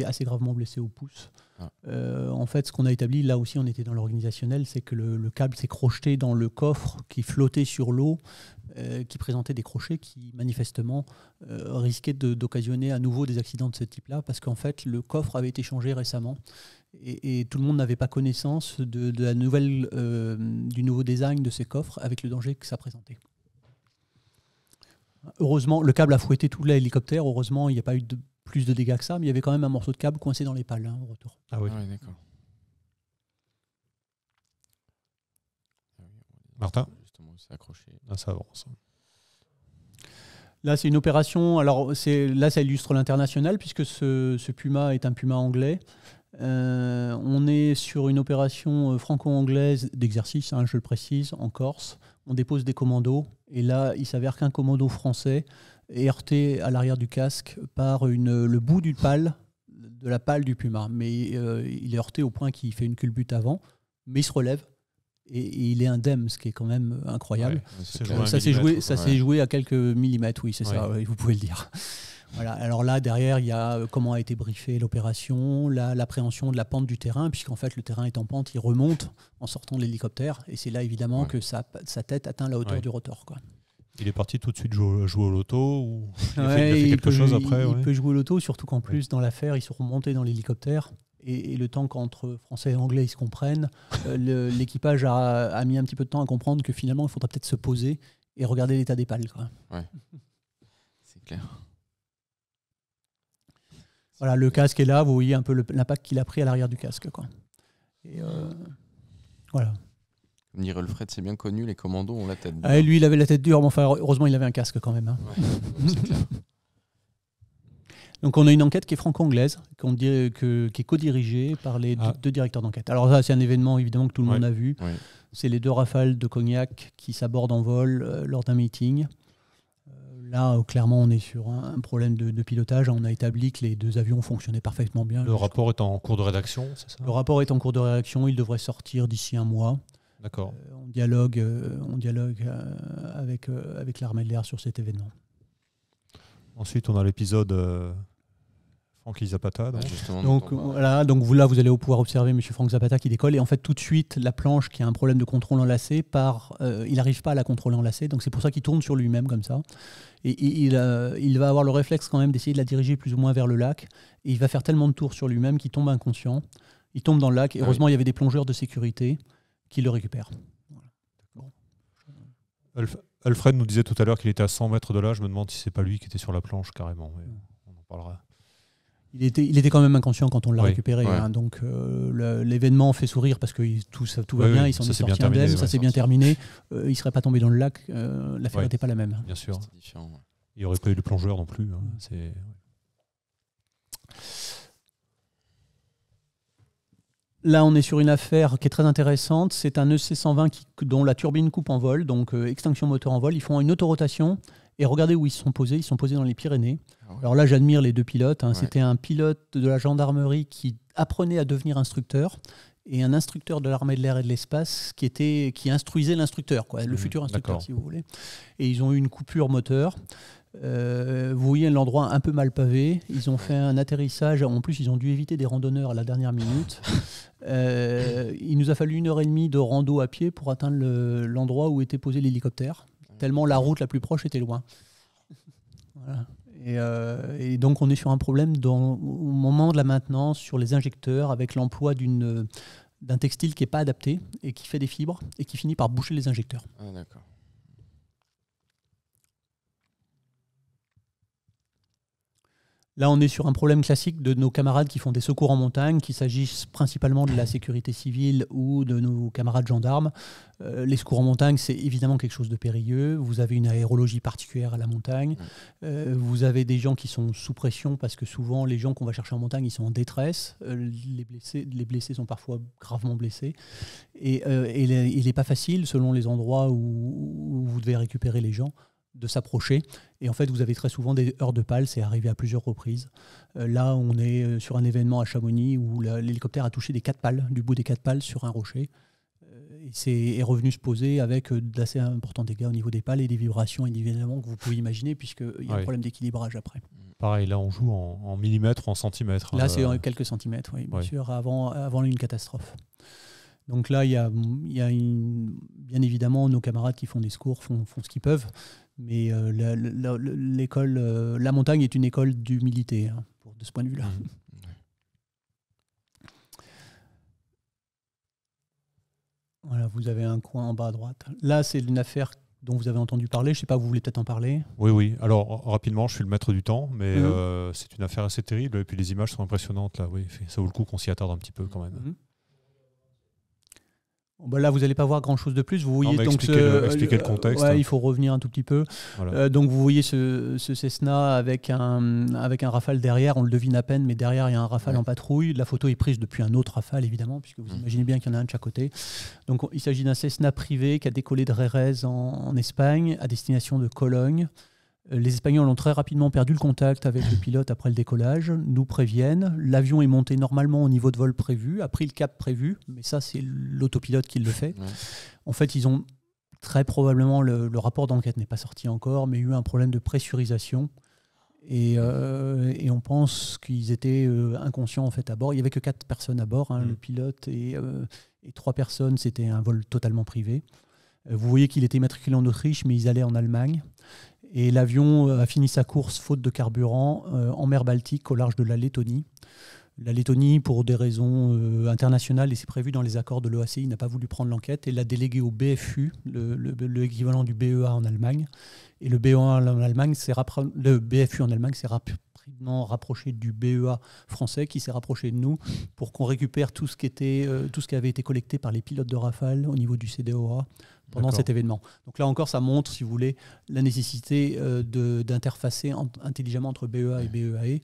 assez gravement blessé au pouce. En fait, ce qu'on a établi, là aussi on était dans l'organisationnel, c'est que le câble s'est crocheté dans le coffre qui flottait sur l'eau, qui présentait des crochets qui manifestement risquaient d'occasionner à nouveau des accidents de ce type-là, parce qu'en fait le coffre avait été changé récemment et tout le monde n'avait pas connaissance du nouveau design de ces coffres avec le danger que ça présentait. Heureusement, le câble a fouetté tout l'hélicoptère. Heureusement, il n'y a pas eu plus de dégâts que ça, mais il y avait quand même un morceau de câble coincé dans les pales au retour. Ah oui, d'accord. Martin, justement, c'est accroché. Ça avance. Là, c'est une opération. Alors, là, ça illustre l'international puisque ce Puma est un Puma anglais. On est sur une opération franco-anglaise d'exercice, je le précise, en Corse. On dépose des commandos et là, il s'avère qu'un commando français est heurté à l'arrière du casque par le bout de la pale du Puma. Mais il est heurté au point qu'il fait une culbute avant, mais il se relève et il est indemne, ce qui est quand même incroyable. Ouais, ça s'est joué à quelques millimètres, oui, c'est ça, vous pouvez le dire. Voilà. Alors là, derrière, il y a comment a été briefée l'opération, l'appréhension de la pente du terrain, puisqu'en fait, le terrain est en pente, il remonte en sortant de l'hélicoptère, et c'est là, évidemment, que sa tête atteint la hauteur du rotor, quoi. Il est parti tout de suite jouer au loto ou il a fait quelque chose après? Il peut jouer au loto, surtout qu'en plus, dans l'affaire, ils sont remontés dans l'hélicoptère. Et le temps qu'entre Français et Anglais ils se comprennent, l'équipage a mis un petit peu de temps à comprendre que finalement, il faudra peut-être se poser et regarder l'état des pales, quoi. Ouais, c'est clair. Voilà, le casque est là, vous voyez un peu l'impact qu'il a pris à l'arrière du casque, quoi. Et voilà. Comme dirait Alfred, c'est bien connu, les commandos ont la tête dure. Lui, il avait la tête dure, mais enfin, heureusement, il avait un casque quand même. Ouais, c'est clair. Donc on a une enquête qui est franco-anglaise, qui est co-dirigée par les deux directeurs d'enquête. Alors ça, c'est un événement évidemment que tout le monde a vu. Oui. C'est les 2 rafales de cognac qui s'abordent en vol lors d'un meeting. Là, clairement, on est sur un problème de pilotage. On a établi que les 2 avions fonctionnaient parfaitement bien. Le rapport est en cours de rédaction, c'est ça ? Le rapport est en cours de rédaction. Il devrait sortir d'ici un mois. D'accord. On dialogue avec l'armée de l'air sur cet événement. Ensuite, on a l'épisode Franck Zapata. Donc là, vous allez pouvoir observer M. Franck Zapata qui décolle. Et en fait, tout de suite, la planche qui a un problème de contrôle en lacet, il n'arrive pas à la contrôler en lacet. Donc c'est pour ça qu'il tourne sur lui-même comme ça. Et il va avoir le réflexe quand même d'essayer de la diriger plus ou moins vers le lac. Et il va faire tellement de tours sur lui-même qu'il tombe inconscient. Il tombe dans le lac. Et heureusement, il y avait des plongeurs de sécurité qui le récupèrent. Voilà. Bon. Alfred nous disait tout à l'heure qu'il était à 100 mètres de là. Je me demande si c'est pas lui qui était sur la planche carrément. Mais on en parlera. Il était quand même inconscient quand on l'a récupéré. Ouais. Donc l'événement fait sourire parce que tout va bien. Il s'en est sorti indemne. Ça s'est bien terminé. Il ne serait pas tombé dans le lac. L'affaire n'était pas la même. Bien sûr. Il n'y aurait pas eu de plongeur non plus. Là, on est sur une affaire qui est très intéressante. C'est un EC-120 dont la turbine coupe en vol, donc extinction moteur en vol. Ils font une autorotation et regardez où ils sont posés. Ils sont posés dans les Pyrénées. Alors là, j'admire les 2 pilotes. Ouais. C'était un pilote de la gendarmerie qui apprenait à devenir instructeur et un instructeur de l'armée de l'air et de l'espace qui instruisait l'instructeur, le futur instructeur, si vous voulez. Et ils ont eu une coupure moteur. Vous voyez l'endroit un peu mal pavé. Ils ont fait un atterrissage. En plus, ils ont dû éviter des randonneurs à la dernière minute. Il nous a fallu 1h30 de rando à pied pour atteindre l'endroit où était posé l'hélicoptère, tellement la route la plus proche était loin. Voilà. Et donc, on est sur un problème au moment de la maintenance sur les injecteurs avec l'emploi d'un textile qui n'est pas adapté et qui fait des fibres et qui finit par boucher les injecteurs. Ah, d'accord. Là, on est sur un problème classique de nos camarades qui font des secours en montagne, qu'il s'agisse principalement de la sécurité civile ou de nos camarades gendarmes. Les secours en montagne, c'est évidemment quelque chose de périlleux. Vous avez une aérologie particulière à la montagne. Vous avez des gens qui sont sous pression parce que souvent, les gens qu'on va chercher en montagne, ils sont en détresse. Les blessés sont parfois gravement blessés. Et il n'est pas facile, selon les endroits où vous devez récupérer les gens, de s'approcher. Et en fait, vous avez très souvent des heurts de pales. C'est arrivé à plusieurs reprises. Là, on est sur un événement à Chamonix où l'hélicoptère a touché du bout des 4 pales sur un rocher. Et est revenu se poser avec d'assez importants dégâts au niveau des pales et des vibrations, évidemment, que vous pouvez imaginer, puisqu'il y a un problème d'équilibrage après. Pareil, là, on joue en millimètres ou en centimètres. Là, c'est quelques centimètres, oui, bien sûr, avant une catastrophe. Donc là, il y a bien évidemment, nos camarades qui font des secours font ce qu'ils peuvent. Mais l'école, la montagne est une école d'humilité, de ce point de vue-là. Voilà, vous avez un coin en bas à droite. Là, c'est une affaire dont vous avez entendu parler. Je ne sais pas, vous voulez peut-être en parler ? Oui. Alors, rapidement, je suis le maître du temps, mais c'est une affaire assez terrible. Et puis, les images sont impressionnantes. Là, oui, ça vaut le coup qu'on s'y attarde un petit peu quand même. Là, vous n'allez pas voir grand-chose de plus. Vous voyez expliquer le contexte. Il faut revenir un tout petit peu. Voilà. Donc, vous voyez ce Cessna avec un Rafale derrière. On le devine à peine, mais derrière, il y a un Rafale en patrouille. La photo est prise depuis un autre Rafale, évidemment, puisque vous imaginez bien qu'il y en a un de chaque côté. Donc, il s'agit d'un Cessna privé qui a décollé de Jerez en Espagne à destination de Cologne. Les Espagnols ont très rapidement perdu le contact avec le pilote après le décollage, nous préviennent. L'avion est monté normalement au niveau de vol prévu, a pris le cap prévu, mais ça, c'est l'autopilote qui le fait. Ouais. En fait, ils ont très probablement, le rapport d'enquête n'est pas sorti encore, mais eu un problème de pressurisation. Et on pense qu'ils étaient inconscients en fait, à bord. Il n'y avait que 4 personnes à bord, le pilote et 3 personnes, c'était un vol totalement privé. Vous voyez qu'il était immatriculé en Autriche, mais ils allaient en Allemagne. Et l'avion a fini sa course, faute de carburant, en mer Baltique, au large de la Lettonie. La Lettonie, pour des raisons internationales, et c'est prévu dans les accords de l'OACI, n'a pas voulu prendre l'enquête et l'a délégué au BFU, l'équivalent du BEA en Allemagne. Et le BEA en Allemagne, le BFU en Allemagne s'est rapidement rapproché du BEA français, qui s'est rapproché de nous pour qu'on récupère tout ce qui avait été collecté par les pilotes de Rafale au niveau du CDOA pendant cet événement. Donc là encore, ça montre, si vous voulez, la nécessité d'interfacer intelligemment entre BEA et BEAE.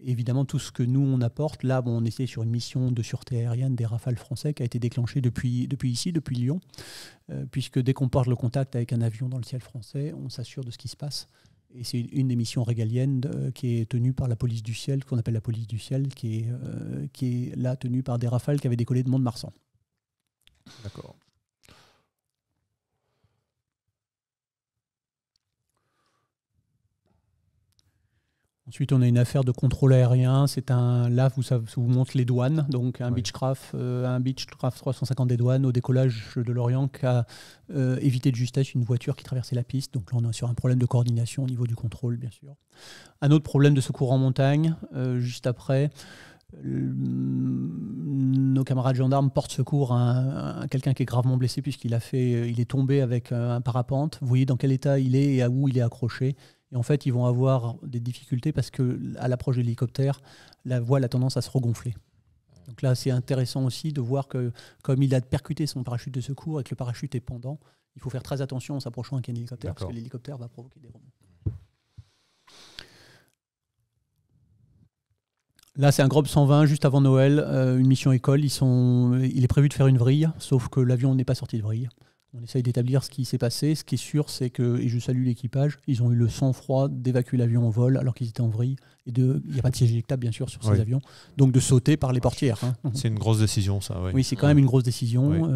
Évidemment, tout ce que nous, on apporte, là, on était sur une mission de sûreté aérienne des Rafales français qui a été déclenchée depuis Lyon, puisque dès qu'on porte le contact avec un avion dans le ciel français, on s'assure de ce qui se passe. Et c'est une des missions régaliennes qui est tenue par la police du ciel, qu'on appelle la police du ciel, qui est là tenue par des Rafales qui avaient décollé de Mont-de-Marsan. D'accord. Ensuite, on a une affaire de contrôle aérien. Là, ça vous montre les douanes. Donc, un Beechcraft 350 des douanes au décollage de l'Orient qui a évité de justesse une voiture qui traversait la piste. Donc là, on est sur un problème de coordination au niveau du contrôle, bien sûr. Un autre problème de secours en montagne, juste après. Nos camarades gendarmes portent secours à quelqu'un qui est gravement blessé puisqu'il est tombé avec un parapente. Vous voyez dans quel état il est et à où il est accroché. Et en fait, ils vont avoir des difficultés parce qu'à l'approche de l'hélicoptère, la voile a tendance à se regonfler. Donc là, c'est intéressant aussi de voir que comme il a percuté son parachute de secours et que le parachute est pendant, il faut faire très attention en s'approchant avec un hélicoptère parce que l'hélicoptère va provoquer des rebonds. Là, c'est un Grob 120 juste avant Noël, une mission école. Il est prévu de faire une vrille, sauf que l'avion n'est pas sorti de vrille. On essaye d'établir ce qui s'est passé. Ce qui est sûr, c'est que, et je salue l'équipage, ils ont eu le sang-froid d'évacuer l'avion en vol alors qu'ils étaient en vrille. Il n'y a pas de siège éjectable, bien sûr, sur ces avions. Donc de sauter par les portières. Hein. C'est une grosse décision, ça. Oui, c'est quand même une grosse décision.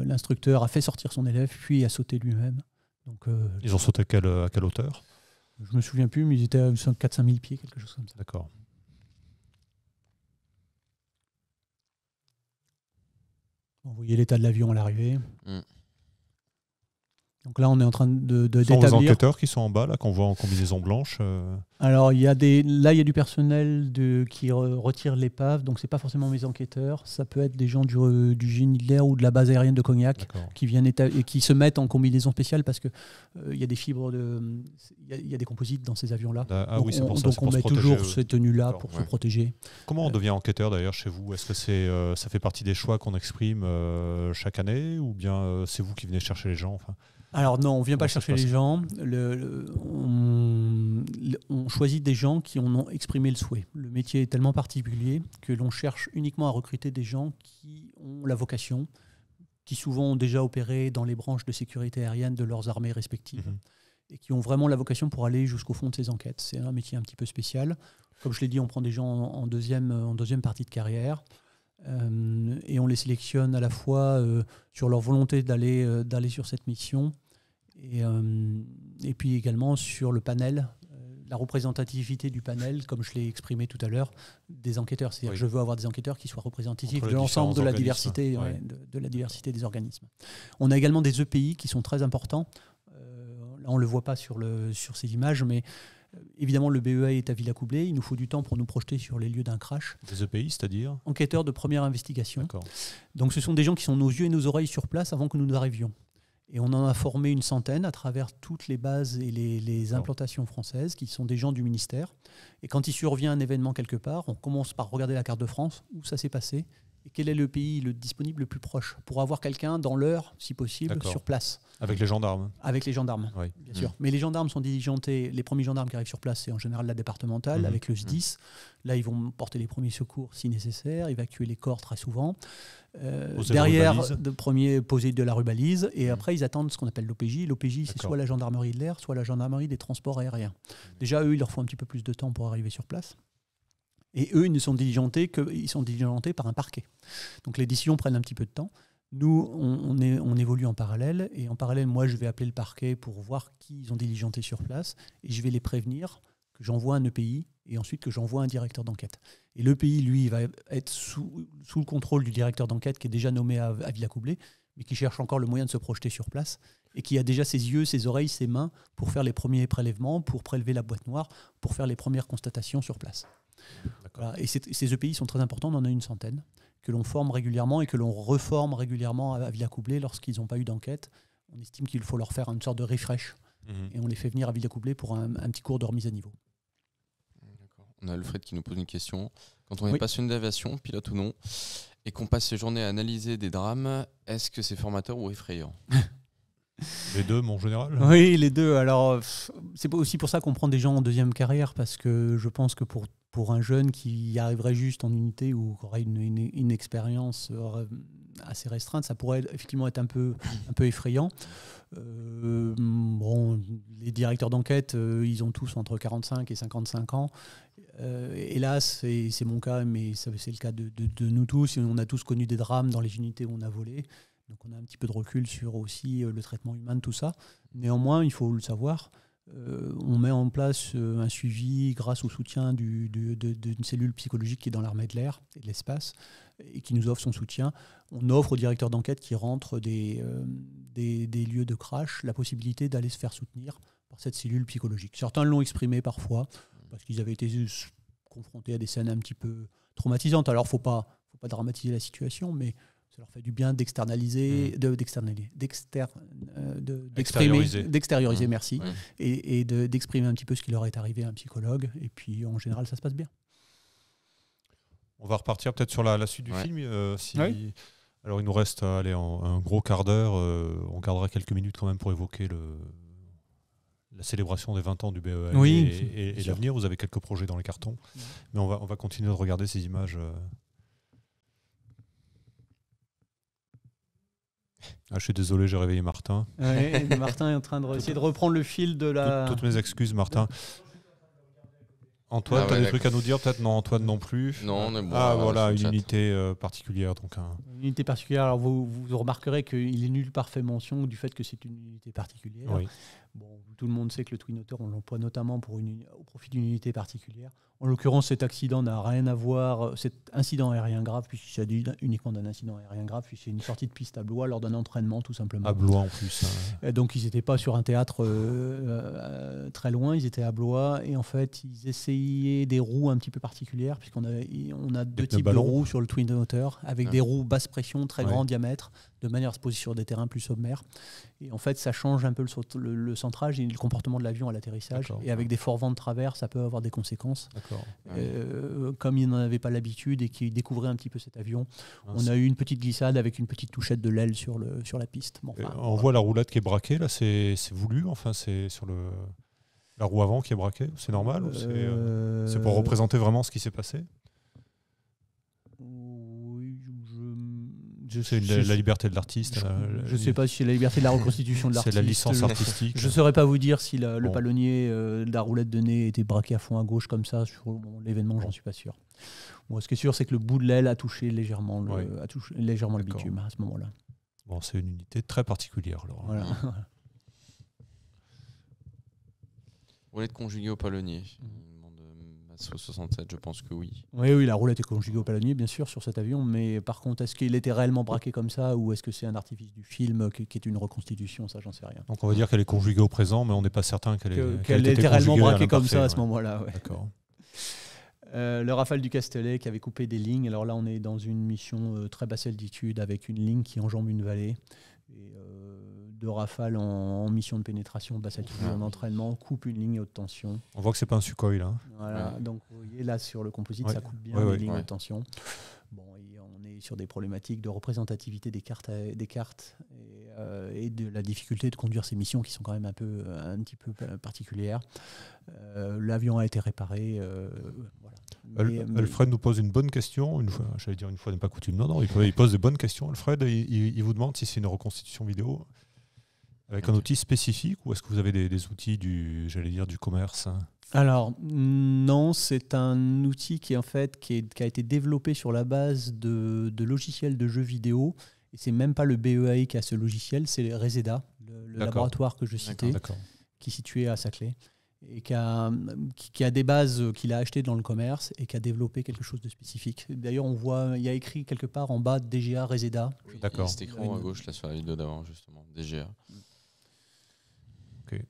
L'instructeur a fait sortir son élève, puis a sauté lui-même. Donc, ils ont sauté à quelle hauteur? Je ne me souviens plus, mais ils étaient à 4-5 000 pieds, quelque chose comme ça. D'accord. Vous voyez l'état de l'avion à l'arrivée. Donc là, on est en train d'établir... Ce sont les enquêteurs qui sont en bas, là, qu'on voit en combinaison blanche. Alors, il y a du personnel qui retire l'épave, donc ce n'est pas forcément mes enquêteurs. Ça peut être des gens du génie de l'air ou de la base aérienne de Cognac qui viennent et qui se mettent en combinaison spéciale parce qu'il y a des fibres il y a des composites dans ces avions-là. Oui, c'est pour ça. Donc on met toujours ces tenues-là pour se protéger. Comment on devient enquêteur d'ailleurs chez vous? Est-ce que ça fait partie des choix qu'on exprime chaque année ou bien c'est vous qui venez chercher les gens Alors non, on ne vient pas chercher les gens. On choisit des gens qui en ont exprimé le souhait. Le métier est tellement particulier que l'on cherche uniquement à recruter des gens qui ont la vocation, qui souvent ont déjà opéré dans les branches de sécurité aérienne de leurs armées respectives et qui ont vraiment la vocation pour aller jusqu'au fond de ces enquêtes. C'est un métier un petit peu spécial. Comme je l'ai dit, on prend des gens en deuxième partie de carrière. Et on les sélectionne à la fois sur leur volonté d'aller sur cette mission et puis également sur le panel, la représentativité du panel, comme je l'ai exprimé tout à l'heure, des enquêteurs. C'est-à-dire que je veux avoir des enquêteurs qui soient représentatifs de l'ensemble de la diversité, de la diversité des organismes. On a également des EPI qui sont très importants. Là, on ne le voit pas sur ces images, mais évidemment, le BEA est à Villacoublay. Il nous faut du temps pour nous projeter sur les lieux d'un crash. Des EPI, c'est-à-dire? Enquêteurs de première investigation. Donc, ce sont des gens qui sont nos yeux et nos oreilles sur place avant que nous arrivions. Et on en a formé une centaine à travers toutes les bases et les implantations françaises, qui sont des gens du ministère. Et quand il survient un événement quelque part, on commence par regarder la carte de France, où ça s'est passé, et quel est le pays disponible le plus proche, pour avoir quelqu'un dans l'heure, si possible, sur place. Avec les gendarmes? Avec les gendarmes, bien sûr. Mais les gendarmes sont diligentés. Les premiers gendarmes qui arrivent sur place, c'est en général la départementale, avec le SDIS. Là, ils vont porter les premiers secours si nécessaire, évacuer les corps très souvent. Derrière, de premier, poser de la rubalise. Et après, ils attendent ce qu'on appelle l'OPJ. L'OPJ, c'est soit la gendarmerie de l'air, soit la gendarmerie des transports aériens. Déjà, eux, il leur faut un petit peu plus de temps pour arriver sur place. Et eux, ils sont diligentés par un parquet. Donc les décisions prennent un petit peu de temps. Nous, on évolue en parallèle. Et en parallèle, moi, je vais appeler le parquet pour voir qui ils ont diligenté sur place. Et je vais les prévenir que j'envoie un EPI et ensuite que j'envoie un directeur d'enquête. Et l'EPI, lui, va être sous le contrôle du directeur d'enquête qui est déjà nommé à Villacoublay, mais qui cherche encore le moyen de se projeter sur place et qui a déjà ses yeux, ses oreilles, ses mains pour faire les premiers prélèvements, pour prélever la boîte noire, pour faire les premières constatations sur place. Voilà. Et ces EPI sont très importants, on en a une centaine, que l'on forme régulièrement et que l'on reforme régulièrement à Villacoublay lorsqu'ils n'ont pas eu d'enquête. On estime qu'il faut leur faire une sorte de refresh et on les fait venir à Villacoublay pour un petit cours de remise à niveau. On a Alfred qui nous pose une question. Quand on est passionné d'aviation, pilote ou non, et qu'on passe ses journées à analyser des drames, est-ce que c'est formateur ou effrayant? Les deux, mon général. Oui, les deux. Alors, c'est aussi pour ça qu'on prend des gens en deuxième carrière, parce que je pense que pour pour un jeune qui arriverait juste en unité ou qui aurait une expérience assez restreinte, ça pourrait effectivement être un peu effrayant. Bon, les directeurs d'enquête, ils ont tous entre 45 et 55 ans. Hélas, c'est mon cas, mais c'est le cas de nous tous. On a tous connu des drames dans les unités où on a volé. Donc on a un petit peu de recul sur aussi le traitement humain de tout ça. Néanmoins, il faut le savoir, on met en place un suivi grâce au soutien d'une cellule psychologique qui est dans l'armée de l'air et de l'espace et qui nous offre son soutien. On offre aux directeurs d'enquête qui rentrent des lieux de crash la possibilité d'aller se faire soutenir par cette cellule psychologique. Certains l'ont exprimé parfois parce qu'ils avaient été confrontés à des scènes un petit peu traumatisantes. Alors, il ne faut pas dramatiser la situation, mais ça leur fait du bien d'extérioriser, merci, et d'exprimer un petit peu ce qui leur est arrivé à un psychologue. Et puis, en général, ça se passe bien. On va repartir peut-être sur la suite du film. Alors, il nous reste un gros quart d'heure. On gardera quelques minutes quand même pour évoquer la célébration des 20 ans du BEA et l'avenir. Vous avez quelques projets dans les cartons. Mais on va continuer de regarder ces images. Je suis désolé, j'ai réveillé Martin. Martin est en train d'essayer de reprendre le fil de la... Toutes mes excuses, Martin. Antoine, tu as des trucs à nous dire? Peut-être non, Antoine non plus. Non, on est bon. Voilà, une unité particulière. Donc, Une unité particulière, alors vous remarquerez qu'il est nulle part fait mention du fait que c'est une unité particulière. Oui. Bon, tout le monde sait que le Twin Otter, on l'emploie notamment au profit d'une unité particulière. En l'occurrence, cet accident n'a rien à voir, cet incident aérien grave, puisqu'il s'agit uniquement d'un incident aérien grave, puisque c'est une sortie de piste à Blois lors d'un entraînement, tout simplement. À Blois en plus. Donc, ils n'étaient pas sur un théâtre très loin, ils étaient à Blois, et en fait, ils essayaient des roues un petit peu particulières, puisqu'on a deux types de roues sur le Twin Otter, avec des roues basse pression, très grand diamètre, de manière à se poser sur des terrains plus sommaires. Et en fait, ça change un peu le centrage et le comportement de l'avion à l'atterrissage. Et avec des forts vents de travers, ça peut avoir des conséquences. Comme ils n'en avaient pas l'habitude et qu'ils découvraient un petit peu cet avion, on a eu une petite glissade avec une petite touchette de l'aile sur la piste. Bon, on voit la roulette qui est braquée, là, c'est voulu, enfin, c'est sur la roue avant qui est braquée, c'est normal ou c'est pour représenter vraiment ce qui s'est passé? C'est la liberté de l'artiste. Je ne sais pas si c'est la liberté de la reconstitution de l'artiste. C'est la licence artistique. Je ne saurais pas vous dire si le palonnier de la roulette de nez était braqué à fond à gauche comme ça sur l'événement, j'en suis pas sûr. Bon, ce qui est sûr, c'est que le bout de l'aile a touché légèrement le bitume à ce moment-là. Bon, c'est une unité très particulière. Alors. Voilà. Roulette conjuguée au palonnier. 67, je pense que oui. Oui, la roulette est conjuguée au palonnier, bien sûr, sur cet avion, mais par contre, est-ce qu'il était réellement braqué comme ça ou est-ce que c'est un artifice du film qui est une reconstitution? Ça, j'en sais rien. Donc on va dire qu'elle est conjuguée au présent, mais on n'est pas certain qu'elle était réellement braquée comme ça à ce moment-là. Ouais. D'accord. Le Rafale du Castellet qui avait coupé des lignes. Alors là, on est dans une mission très basse altitude avec une ligne qui enjambe une vallée. Et deux Rafales en mission de pénétration basse altitude en entraînement coupe une ligne haute tension. On voit que c'est pas un Sukhoi là. Voilà, donc vous voyez là sur le composite, ça coupe bien les lignes haute tension. Bon, et on est sur des problématiques de représentativité des cartes et de la difficulté de conduire ces missions qui sont quand même un petit peu particulières. L'avion a été réparé. Voilà. Alfred nous pose une bonne question. Une fois n'est pas coutume. Non, il pose des bonnes questions. Alfred, il vous demande si c'est une reconstitution vidéo avec un outil spécifique ou est-ce que vous avez des outils du commerce? Alors non, c'est un outil qui a été développé sur la base de logiciels de jeux vidéo. Et c'est même pas le BEAI qui a ce logiciel, c'est Reseda, le laboratoire que je citais, qui est situé à Saclay et qui a des bases qu'il a achetées dans le commerce et qui a développé quelque chose de spécifique. D'ailleurs, on voit, il y a écrit quelque part en bas DGA Reseda. Oui, d'accord. C'est écrit à gauche là sur la vidéo d'avant justement, DGA. Ok.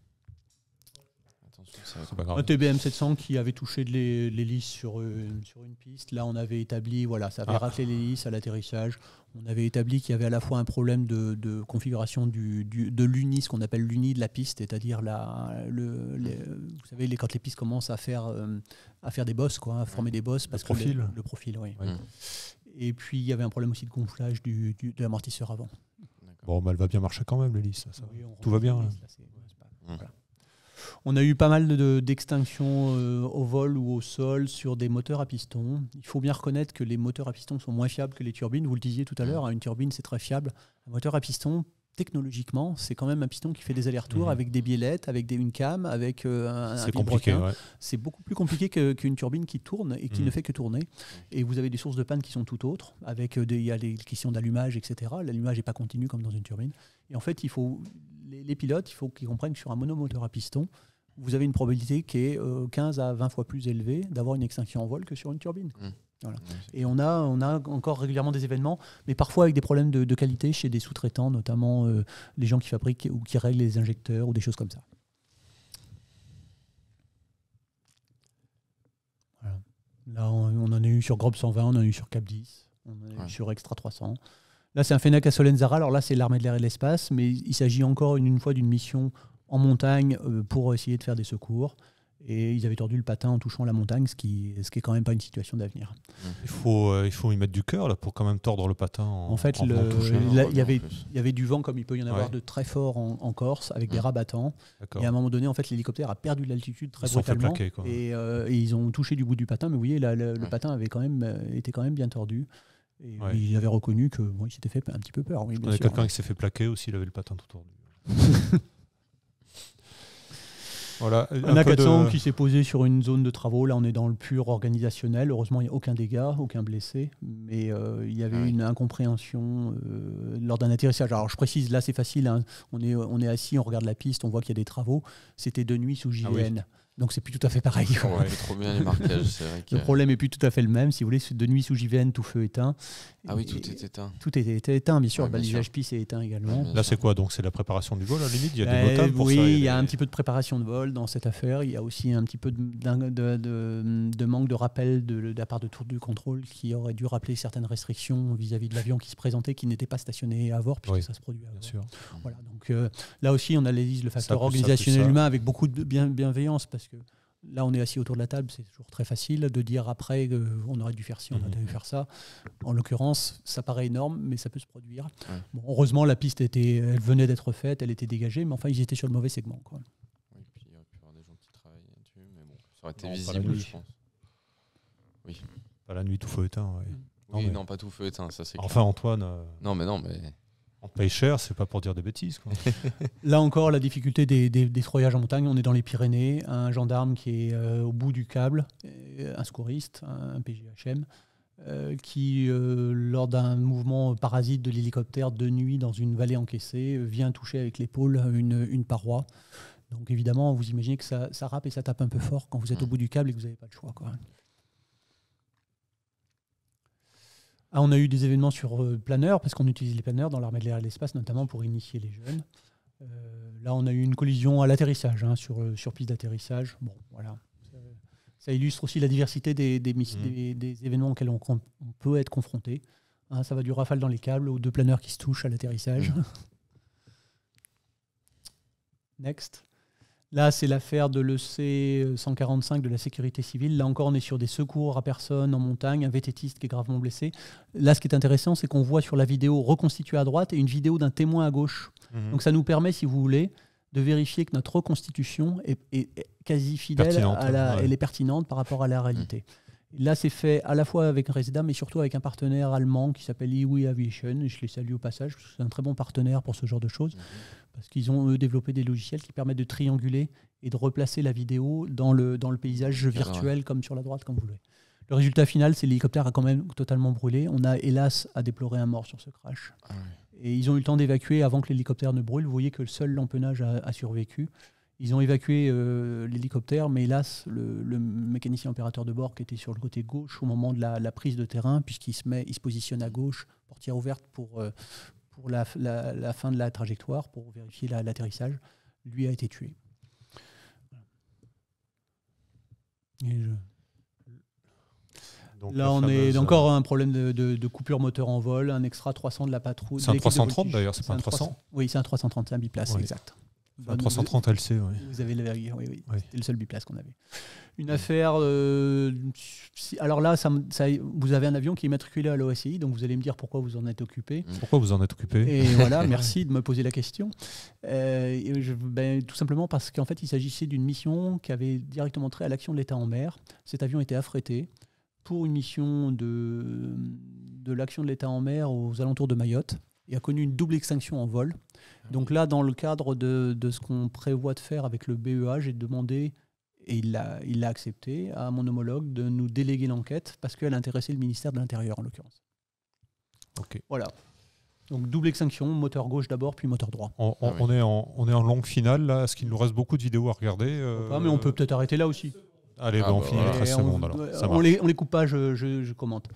Un TBM 700 qui avait touché l'hélice sur une piste. Là, on avait établi, ça avait raclé l'hélice à l'atterrissage. On avait établi qu'il y avait à la fois un problème de configuration de l'uni, ce qu'on appelle l'uni de la piste, c'est-à-dire vous savez, quand les pistes commencent à faire des bosses, à former des bosses. Parce le profil, oui. Et puis, il y avait un problème aussi de gonflage de l'amortisseur avant. Bon, elle va bien marcher quand même, l'hélice. Tout va bien. Voilà. On a eu pas mal d'extinctions au vol ou au sol sur des moteurs à piston. Il faut bien reconnaître que les moteurs à piston sont moins fiables que les turbines. Vous le disiez tout à l'heure, une turbine, c'est très fiable. Un moteur à piston, technologiquement, c'est quand même un piston qui fait des allers-retours avec des biellettes, avec une cam, avec un vilebrequin. Ouais. C'est beaucoup plus compliqué qu'une turbine qui tourne et qui ne fait que tourner. Et vous avez des sources de panne qui sont tout autres. Il y a les questions d'allumage, etc. L'allumage n'est pas continu comme dans une turbine. Et en fait, les pilotes, il faut qu'ils comprennent que sur un monomoteur à piston, vous avez une probabilité qui est 15 à 20 fois plus élevée d'avoir une extinction en vol que sur une turbine. Voilà. Et on a encore régulièrement des événements, mais parfois avec des problèmes de qualité chez des sous-traitants, notamment les gens qui fabriquent ou qui règlent les injecteurs ou des choses comme ça. Voilà. Là, on en a eu sur Grob 120, on en a eu sur Cap 10, on en a eu sur Extra 300. Là, c'est un Fennac à Solenzara. Alors là, c'est l'armée de l'air et de l'espace, mais il s'agit encore une fois d'une mission en montagne pour essayer de faire des secours. Et ils avaient tordu le patin en touchant la montagne, ce qui est quand même pas une situation d'avenir. Il faut y mettre du cœur là, pour quand même tordre le patin en fait, il y avait du vent comme il peut y en avoir de très fort en Corse, avec des rabattants. Et à un moment donné, en fait, l'hélicoptère a perdu de l'altitude très brutalement. Et ils ont touché du bout du patin. Mais vous voyez, le patin avait était quand même bien tordu. Et ils avaient reconnu qu'il s'était fait un petit peu peur. Oui, je connais quelqu'un qui s'est fait plaquer aussi, il avait le patin tout tordu. Voilà, un A400 qui s'est posé sur une zone de travaux. Là, on est dans le pur organisationnel. Heureusement, il n'y a aucun dégât, aucun blessé. Mais il y avait une incompréhension lors d'un atterrissage. Alors, je précise, là, c'est facile. Hein. On est assis, on regarde la piste, on voit qu'il y a des travaux. C'était de nuit sous JVN. Donc c'est plus tout à fait pareil. Ouais, trop bien les marquages. C'est vrai que... Le problème est plus tout à fait le même. Si vous voulez, c'est de nuit sous JVN, tout feu éteint. Ah oui, tout est éteint. Tout est éteint, bien sûr. Le balisage PIS est éteint également. Là, c'est quoi? Donc c'est la préparation du vol à la limite. Il y a des notables pour ça. Oui, il y a un petit peu de préparation de vol dans cette affaire. Il y a aussi un petit peu de manque de rappel de la part de Tour du Contrôle qui aurait dû rappeler certaines restrictions vis-à-vis de l'avion qui se présentait, qui n'était pas stationné à VOR, puisque ça se produit à VOR. Bien sûr. Voilà, donc là aussi, on analyse le facteur organisationnel humain avec beaucoup de bienveillance, parce que là, on est assis autour de la table, c'est toujours très facile de dire après qu'on aurait dû faire ci, on aurait dû faire ça. En l'occurrence, ça paraît énorme, mais ça peut se produire. Ouais. Bon, heureusement, la piste elle venait d'être faite, elle était dégagée, mais enfin, ils étaient sur le mauvais segment, quoi. Oui, puis il y aurait pu y avoir des gens qui travaillent là-dessus, mais bon, ça aurait été visible, je pense. Oui. Pas la nuit tout feu éteint. Oui, non, pas tout feu éteint, ça c'est clair. Enfin, Antoine. Non, mais. On paye cher, c'est pas pour dire des bêtises, quoi. Là encore, la difficulté des détroyages en montagne. On est dans les Pyrénées, un gendarme qui est au bout du câble, un secouriste, un PGHM, qui, lors d'un mouvement parasite de l'hélicoptère de nuit dans une vallée encaissée, vient toucher avec l'épaule une paroi. Donc évidemment, vous imaginez que ça râpe et ça tape un peu fort quand vous êtes au bout du câble et que vous n'avez pas le choix, quoi. Ah, on a eu des événements sur planeurs, parce qu'on utilise les planeurs dans l'armée de l'air et de l'espace, notamment pour initier les jeunes. Là, on a eu une collision à l'atterrissage, sur piste d'atterrissage. Bon, voilà. Ça illustre aussi la diversité des événements auxquels on peut être confronté. Hein, ça va du rafale dans les câbles aux deux planeurs qui se touchent à l'atterrissage. Next. Là, c'est l'affaire de l'EC 145 de la sécurité civile. Là encore, on est sur des secours à personne en montagne, un VTTiste qui est gravement blessé. Là, ce qui est intéressant, c'est qu'on voit sur la vidéo reconstituée à droite et une vidéo d'un témoin à gauche. Donc ça nous permet, si vous voulez, de vérifier que notre reconstitution est quasi fidèle, elle est pertinente par rapport à la réalité. Là, c'est fait à la fois avec un résident, mais surtout avec un partenaire allemand qui s'appelle Iwi Aviation. Je les salue au passage, parce que c'est un très bon partenaire pour ce genre de choses. Parce qu'ils ont développé des logiciels qui permettent de trianguler et de replacer la vidéo dans le paysage virtuel, comme sur la droite, comme vous voulez. Le résultat final, c'est que l'hélicoptère a quand même totalement brûlé. On a hélas à déplorer un mort sur ce crash. Et ils ont eu le temps d'évacuer avant que l'hélicoptère ne brûle. Vous voyez que le seul l'empennage a survécu. Ils ont évacué l'hélicoptère, mais hélas, le mécanicien opérateur de bord qui était sur le côté gauche au moment de la prise de terrain, puisqu'il se positionne à gauche, portière ouverte pour la fin de la trajectoire, pour vérifier l'atterrissage, lui a été tué. Donc là, on est encore un problème de coupure moteur en vol, un extra 300 de la patrouille. C'est un 330 d'ailleurs, c'est pas un 300 ? Oui, c'est un 330, c'est un biplace, exact. Enfin, 330 LC, oui. Vous avez oui. Oui. C'était le seul biplace qu'on avait. Une affaire... alors là, vous avez un avion qui est immatriculé à l'OSCI, donc vous allez me dire pourquoi vous en êtes occupé. Pourquoi vous en êtes occupé? Et voilà, merci de me poser la question. Tout simplement parce qu'en fait, il s'agissait d'une mission qui avait directement trait à l'action de l'État en mer. Cet avion était affrété pour une mission de l'action de l'État en mer aux alentours de Mayotte et a connu une double extinction en vol. Donc là, dans le cadre de ce qu'on prévoit de faire avec le BEA, j'ai demandé, et il l'a accepté, à mon homologue de nous déléguer l'enquête parce qu'elle intéressait le ministère de l'Intérieur en l'occurrence. Ok. Voilà. Donc double extinction, moteur gauche d'abord, puis moteur droit. On est en longue finale, là. Est-ce qu'il nous reste beaucoup de vidéos à regarder mais on peut peut-être arrêter là aussi. Allez, on finit les 13 secondes alors. On les coupe pas, je commente.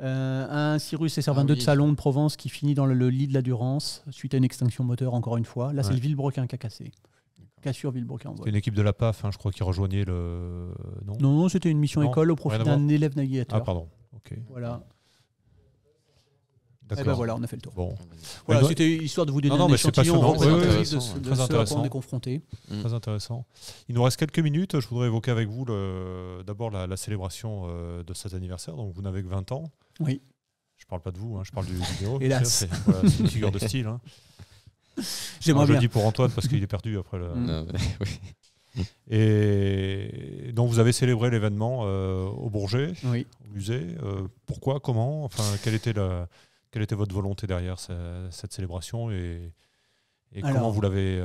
Un Cirrus SR22 de Salon de Provence qui finit dans le lit de la Durance suite à une extinction moteur, encore une fois. Là, c'est le Villebrequin qui a cassé. Cassure Villebrequin. C'était une équipe de la PAF, je crois, qui rejoignait le... Non, c'était une mission école au profit d'un élève navigateur. Ah, pardon. Ok. Voilà. D'accord. Et ben voilà, on a fait le tour. Bon. Voilà, c'était histoire de vous donner un échantillon représentatif de ce à quoi on est confronté. Très intéressant. Il nous reste quelques minutes. Je voudrais évoquer avec vous d'abord la célébration de cet anniversaire. Donc vous n'avez que 20 ans. Oui. Je ne parle pas de vous, je parle du vidéo. Hélas. C'est une figure de style. J'aimerais bien. Je le dis pour Antoine parce qu'il est perdu après. Et donc vous avez célébré l'événement au Bourget, au musée. Pourquoi, comment, quelle était votre volonté derrière cette célébration et comment vous l'avez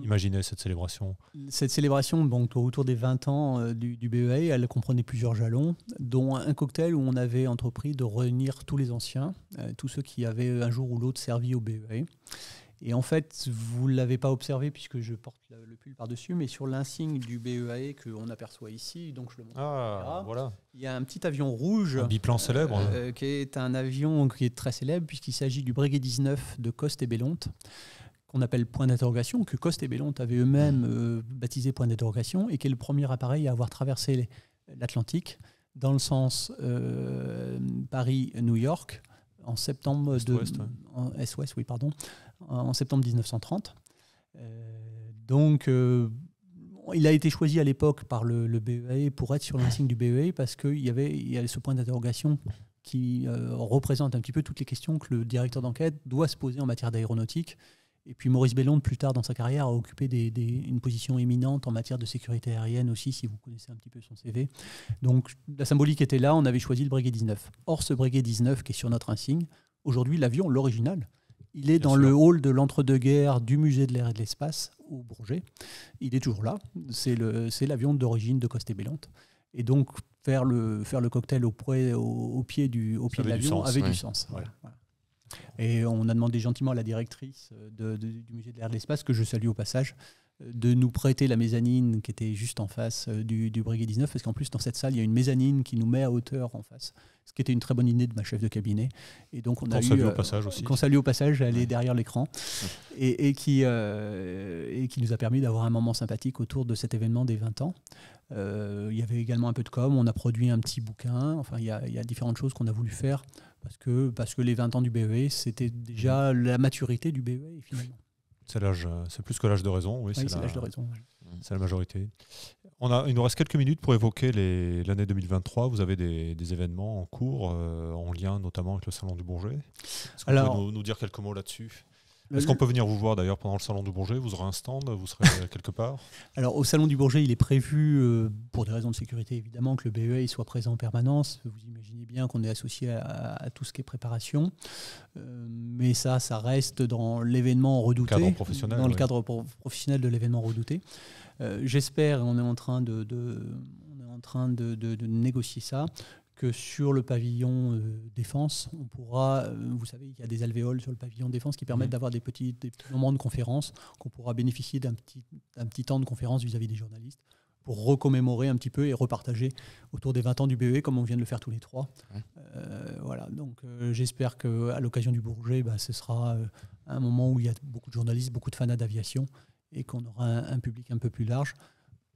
imaginé cette célébration? Cette célébration, donc, autour des 20 ans du BEA, elle comprenait plusieurs jalons, dont un cocktail où on avait entrepris de réunir tous les anciens, tous ceux qui avaient un jour ou l'autre servi au BEA. Et en fait, vous ne l'avez pas observé puisque je porte le pull par-dessus, mais sur l'insigne du BEA qu'on aperçoit ici, donc je le montre. Voilà. Il y a un petit avion rouge. Un biplan célèbre. Qui est un avion qui est très célèbre puisqu'il s'agit du Breguet 19 de Coste et Bellonte, qu'on appelle point d'interrogation, que Coste et Bellonte avaient eux-mêmes baptisé point d'interrogation, et qui est le premier appareil à avoir traversé l'Atlantique dans le sens Paris-New York en septembre Est-Ouest, oui, pardon, en septembre 1930. Donc, il a été choisi à l'époque par le BEA pour être sur l'insigne du BEA parce qu'il y avait ce point d'interrogation qui représente un petit peu toutes les questions que le directeur d'enquête doit se poser en matière d'aéronautique. Et puis Maurice Bellonte, plus tard dans sa carrière, a occupé une position éminente en matière de sécurité aérienne aussi, si vous connaissez un petit peu son CV. Donc la symbolique était là, on avait choisi le Breguet 19. Or, ce Breguet 19 qui est sur notre insigne, aujourd'hui, l'avion, l'original, il est dans le hall de l'entre-deux-guerres du musée de l'air et de l'espace au Bourget. Il est toujours là, c'est l'avion d'origine de Coste et Bellonte. Et donc faire le cocktail au pied de l'avion avait du sens. Voilà. Et on a demandé gentiment à la directrice du musée de l'air et de l'espace, que je salue au passage, de nous prêter la mezzanine qui était juste en face du Breguet 19, parce qu'en plus dans cette salle il y a une mezzanine qui nous met à hauteur en face, ce qui était une très bonne idée de ma chef de cabinet. Et donc on a eu qu'on salue au passage, elle est derrière l'écran, et qui nous a permis d'avoir un moment sympathique autour de cet événement des 20 ans. Il y avait également un peu de com, on a produit un petit bouquin, il y a différentes choses qu'on a voulu faire parce que les 20 ans du BEA, c'était déjà la maturité du BEA finalement. C'est plus que l'âge de raison. Oui, c'est l'âge de raison. C'est la majorité. Il nous reste quelques minutes pour évoquer l'année 2023. Vous avez des événements en cours, en lien notamment avec le Salon du Bourget. Est-ce que vous pouvez nous dire quelques mots là-dessus ? Est-ce qu'on peut venir vous voir d'ailleurs pendant le Salon du Bourget? Vous aurez un stand? Vous serez quelque part? Alors au Salon du Bourget, il est prévu, pour des raisons de sécurité évidemment, que le BEA soit présent en permanence. Vous imaginez bien qu'on est associé à tout ce qui est préparation. Mais ça reste dans l'événement redouté. Dans le cadre professionnel de l'événement redouté. J'espère, on est en train de négocier ça, que sur le pavillon défense, on pourra, vous savez, il y a des alvéoles sur le pavillon défense qui permettent d'avoir des petits moments de conférence, qu'on pourra bénéficier d'un petit temps de conférence vis-à-vis des journalistes pour recommémorer un petit peu et repartager autour des 20 ans du BEA comme on vient de le faire tous les trois. Voilà, donc j'espère qu'à l'occasion du Bourget, ce sera un moment où il y a beaucoup de journalistes, beaucoup de fanats d'aviation et qu'on aura un public un peu plus large.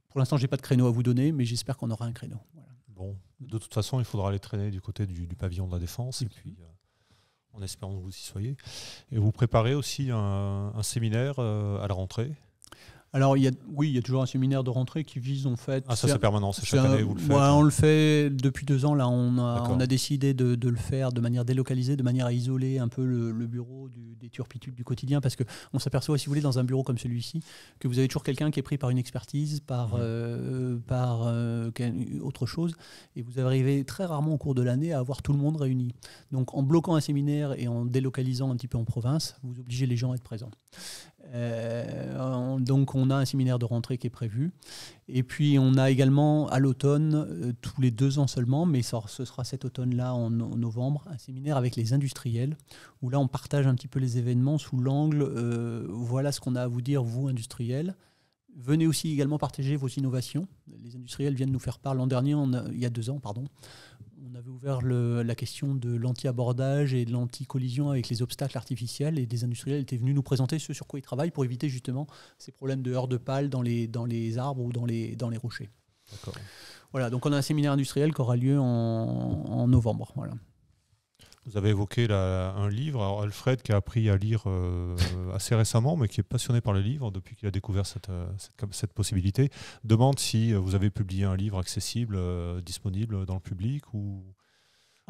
Pour l'instant, je n'ai pas de créneau à vous donner, mais j'espère qu'on aura un créneau. Voilà. Bon, de toute façon, il faudra aller traîner du côté du pavillon de la Défense. Et puis, en espérant que vous y soyez. Et vous préparez aussi un séminaire à la rentrée. Alors, il y a toujours un séminaire de rentrée qui vise en fait... Ah, ça c'est permanent, c'est chaque année vous le faites? On le fait depuis 2 ans. Là, on a décidé de le faire de manière délocalisée, de manière à isoler un peu le bureau des turpitudes du quotidien, parce qu'on s'aperçoit, si vous voulez, dans un bureau comme celui-ci, que vous avez toujours quelqu'un qui est pris par une expertise, par autre chose, et vous arrivez très rarement au cours de l'année à avoir tout le monde réuni. Donc, en bloquant un séminaire et en délocalisant un petit peu en province, vous obligez les gens à être présents. Donc on a un séminaire de rentrée qui est prévu, et puis on a également à l'automne, tous les 2 ans seulement, mais ce sera cet automne-là en novembre, un séminaire avec les industriels, où là on partage un petit peu les événements sous l'angle voilà ce qu'on a à vous dire, vous industriels. Venez aussi également partager vos innovations. Les industriels viennent nous faire part. L'an dernier, il y a 2 ans, on avait ouvert la question de l'anti-abordage et de l'anti-collision avec les obstacles artificiels, et des industriels étaient venus nous présenter ce sur quoi ils travaillent pour éviter justement ces problèmes de heurts de pales dans les arbres ou dans les rochers. D'accord. Voilà, donc on a un séminaire industriel qui aura lieu en novembre. Voilà. Vous avez évoqué un livre. Alors Alfred, qui a appris à lire assez récemment, mais qui est passionné par les livres depuis qu'il a découvert cette possibilité, demande si vous avez publié un livre accessible, disponible dans le public ou...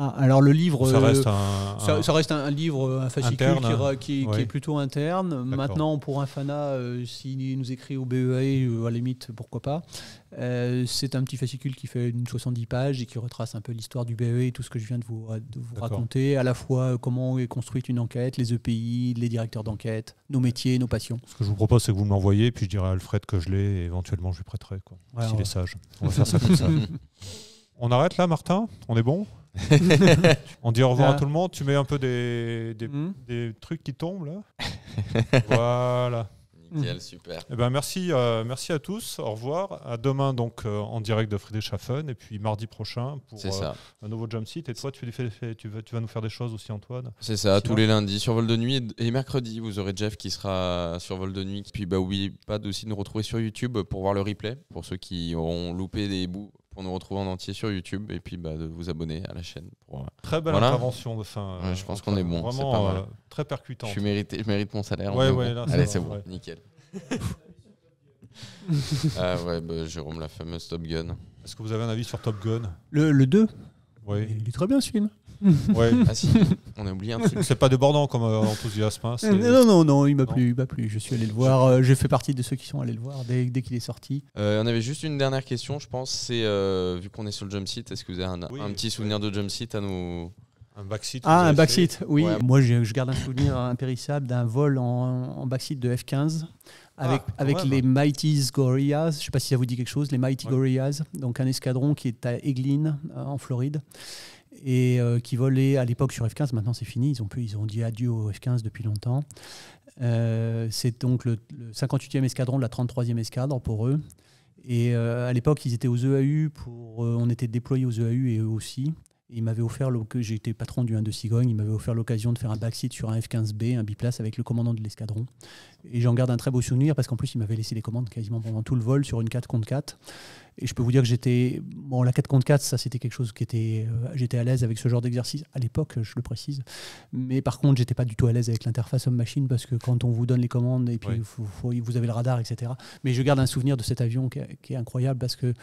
Alors le livre, ça reste un livre, un fascicule interne, qui est plutôt interne. D'accord. Maintenant, pour un fanat, s'il nous écrit au BEA, à la limite, pourquoi pas. C'est un petit fascicule qui fait une 70 pages et qui retrace un peu l'histoire du BEA et tout ce que je viens de vous raconter, à la fois comment est construite une enquête, les EPI, les directeurs d'enquête, nos métiers, nos passions. Ce que je vous propose, c'est que vous me l'envoyez, puis je dirai à Alfred que je l'ai, et éventuellement je lui prêterai, s'il est sage. On va faire ça comme ça. On arrête là, Martin? On est bon? On dit au revoir à tout le monde. Tu mets un peu des trucs qui tombent là. Voilà. Nickel, super. Eh ben, merci à tous. Au revoir. À demain donc en direct de Friedrichshafen, et puis mardi prochain pour un nouveau Jump Seat. Et toi, tu vas nous faire des choses aussi, Antoine? C'est ça, tous les lundis sur Vol de Nuit, et mercredi vous aurez Jeff qui sera sur Vol de Nuit. Puis n'oubliez pas aussi de nous retrouver sur YouTube pour voir le replay, pour ceux qui auront loupé des bouts, pour nous retrouver en entier sur YouTube, et puis de vous abonner à la chaîne. Très belle intervention de fin. Je pense qu'on est bon. Vraiment, c'est pas mal. très percutant. Je mérite mon salaire. Là, allez, c'est bon, nickel. Jérôme, la fameuse Top Gun. Est-ce que vous avez un avis sur Top Gun? Le 2 Oui. Il est très bien ce film. Ouais. Ah si, on a oublié un truc. C'est pas débordant comme enthousiasme. Hein, non, il m'a plu. Je suis allé le voir. J'ai fait partie de ceux qui sont allés le voir dès qu'il est sorti. On avait juste une dernière question, je pense. C'est vu qu'on est sur le Jump Seat, est-ce que vous avez un petit souvenir de Jump Seat à nous? Un backseat. Un backseat, oui. Ouais. Moi, je garde un souvenir impérissable d'un vol en backseat de F-15 avec les Mighty Gorillaz. Je ne sais pas si ça vous dit quelque chose, les Mighty Gorillaz. Donc un escadron qui est à Eglin, en Floride, et qui volait à l'époque sur F-15. Maintenant, c'est fini. Ils ont dit adieu au F-15 depuis longtemps. C'est donc le 58e escadron de la 33e escadre pour eux. Et à l'époque, ils étaient aux EAU. On était déployés aux EAU et eux aussi. Et il m'avait offert, j'étais patron du 1 de Cigogne, il m'avait offert l'occasion de faire un backseat sur un F-15B, un biplace avec le commandant de l'escadron. Et j'en garde un très beau souvenir parce qu'en plus, il m'avait laissé les commandes quasiment pendant tout le vol sur une 4 contre 4. Et je peux vous dire que la 4 contre 4, ça c'était quelque chose j'étais à l'aise avec ce genre d'exercice à l'époque, je le précise. Mais par contre, j'étais pas du tout à l'aise avec l'interface homme-machine parce que quand on vous donne les commandes et puis vous avez le radar, etc. Mais je garde un souvenir de cet avion qui est incroyable parce que,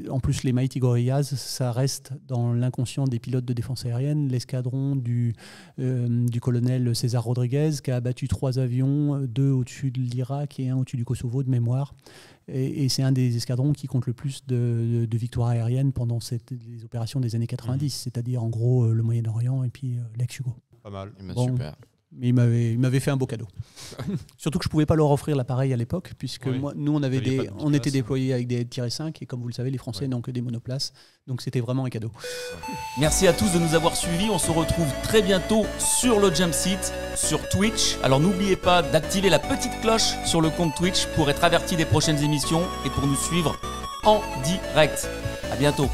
en plus, les Mighty Gorillaz, ça reste dans l'inconscient des pilotes de défense aérienne. L'escadron du colonel César Rodriguez qui a abattu 3 avions, 2 au-dessus de l'Irak et 1 au-dessus du Kosovo de mémoire. Et c'est un des escadrons qui compte le plus de victoires aériennes pendant les opérations des années 90, c'est-à-dire en gros le Moyen-Orient et puis l'ex-Yugo. Pas mal. Super. Mais il m'avait fait un beau cadeau. Surtout que je ne pouvais pas leur offrir l'appareil à l'époque, puisque nous, on était déployés avec des F-5, et comme vous le savez, les Français n'ont que des monoplaces. Donc c'était vraiment un cadeau. Merci à tous de nous avoir suivis. On se retrouve très bientôt sur le Jump Seat, sur Twitch. Alors n'oubliez pas d'activer la petite cloche sur le compte Twitch pour être averti des prochaines émissions et pour nous suivre en direct. À bientôt.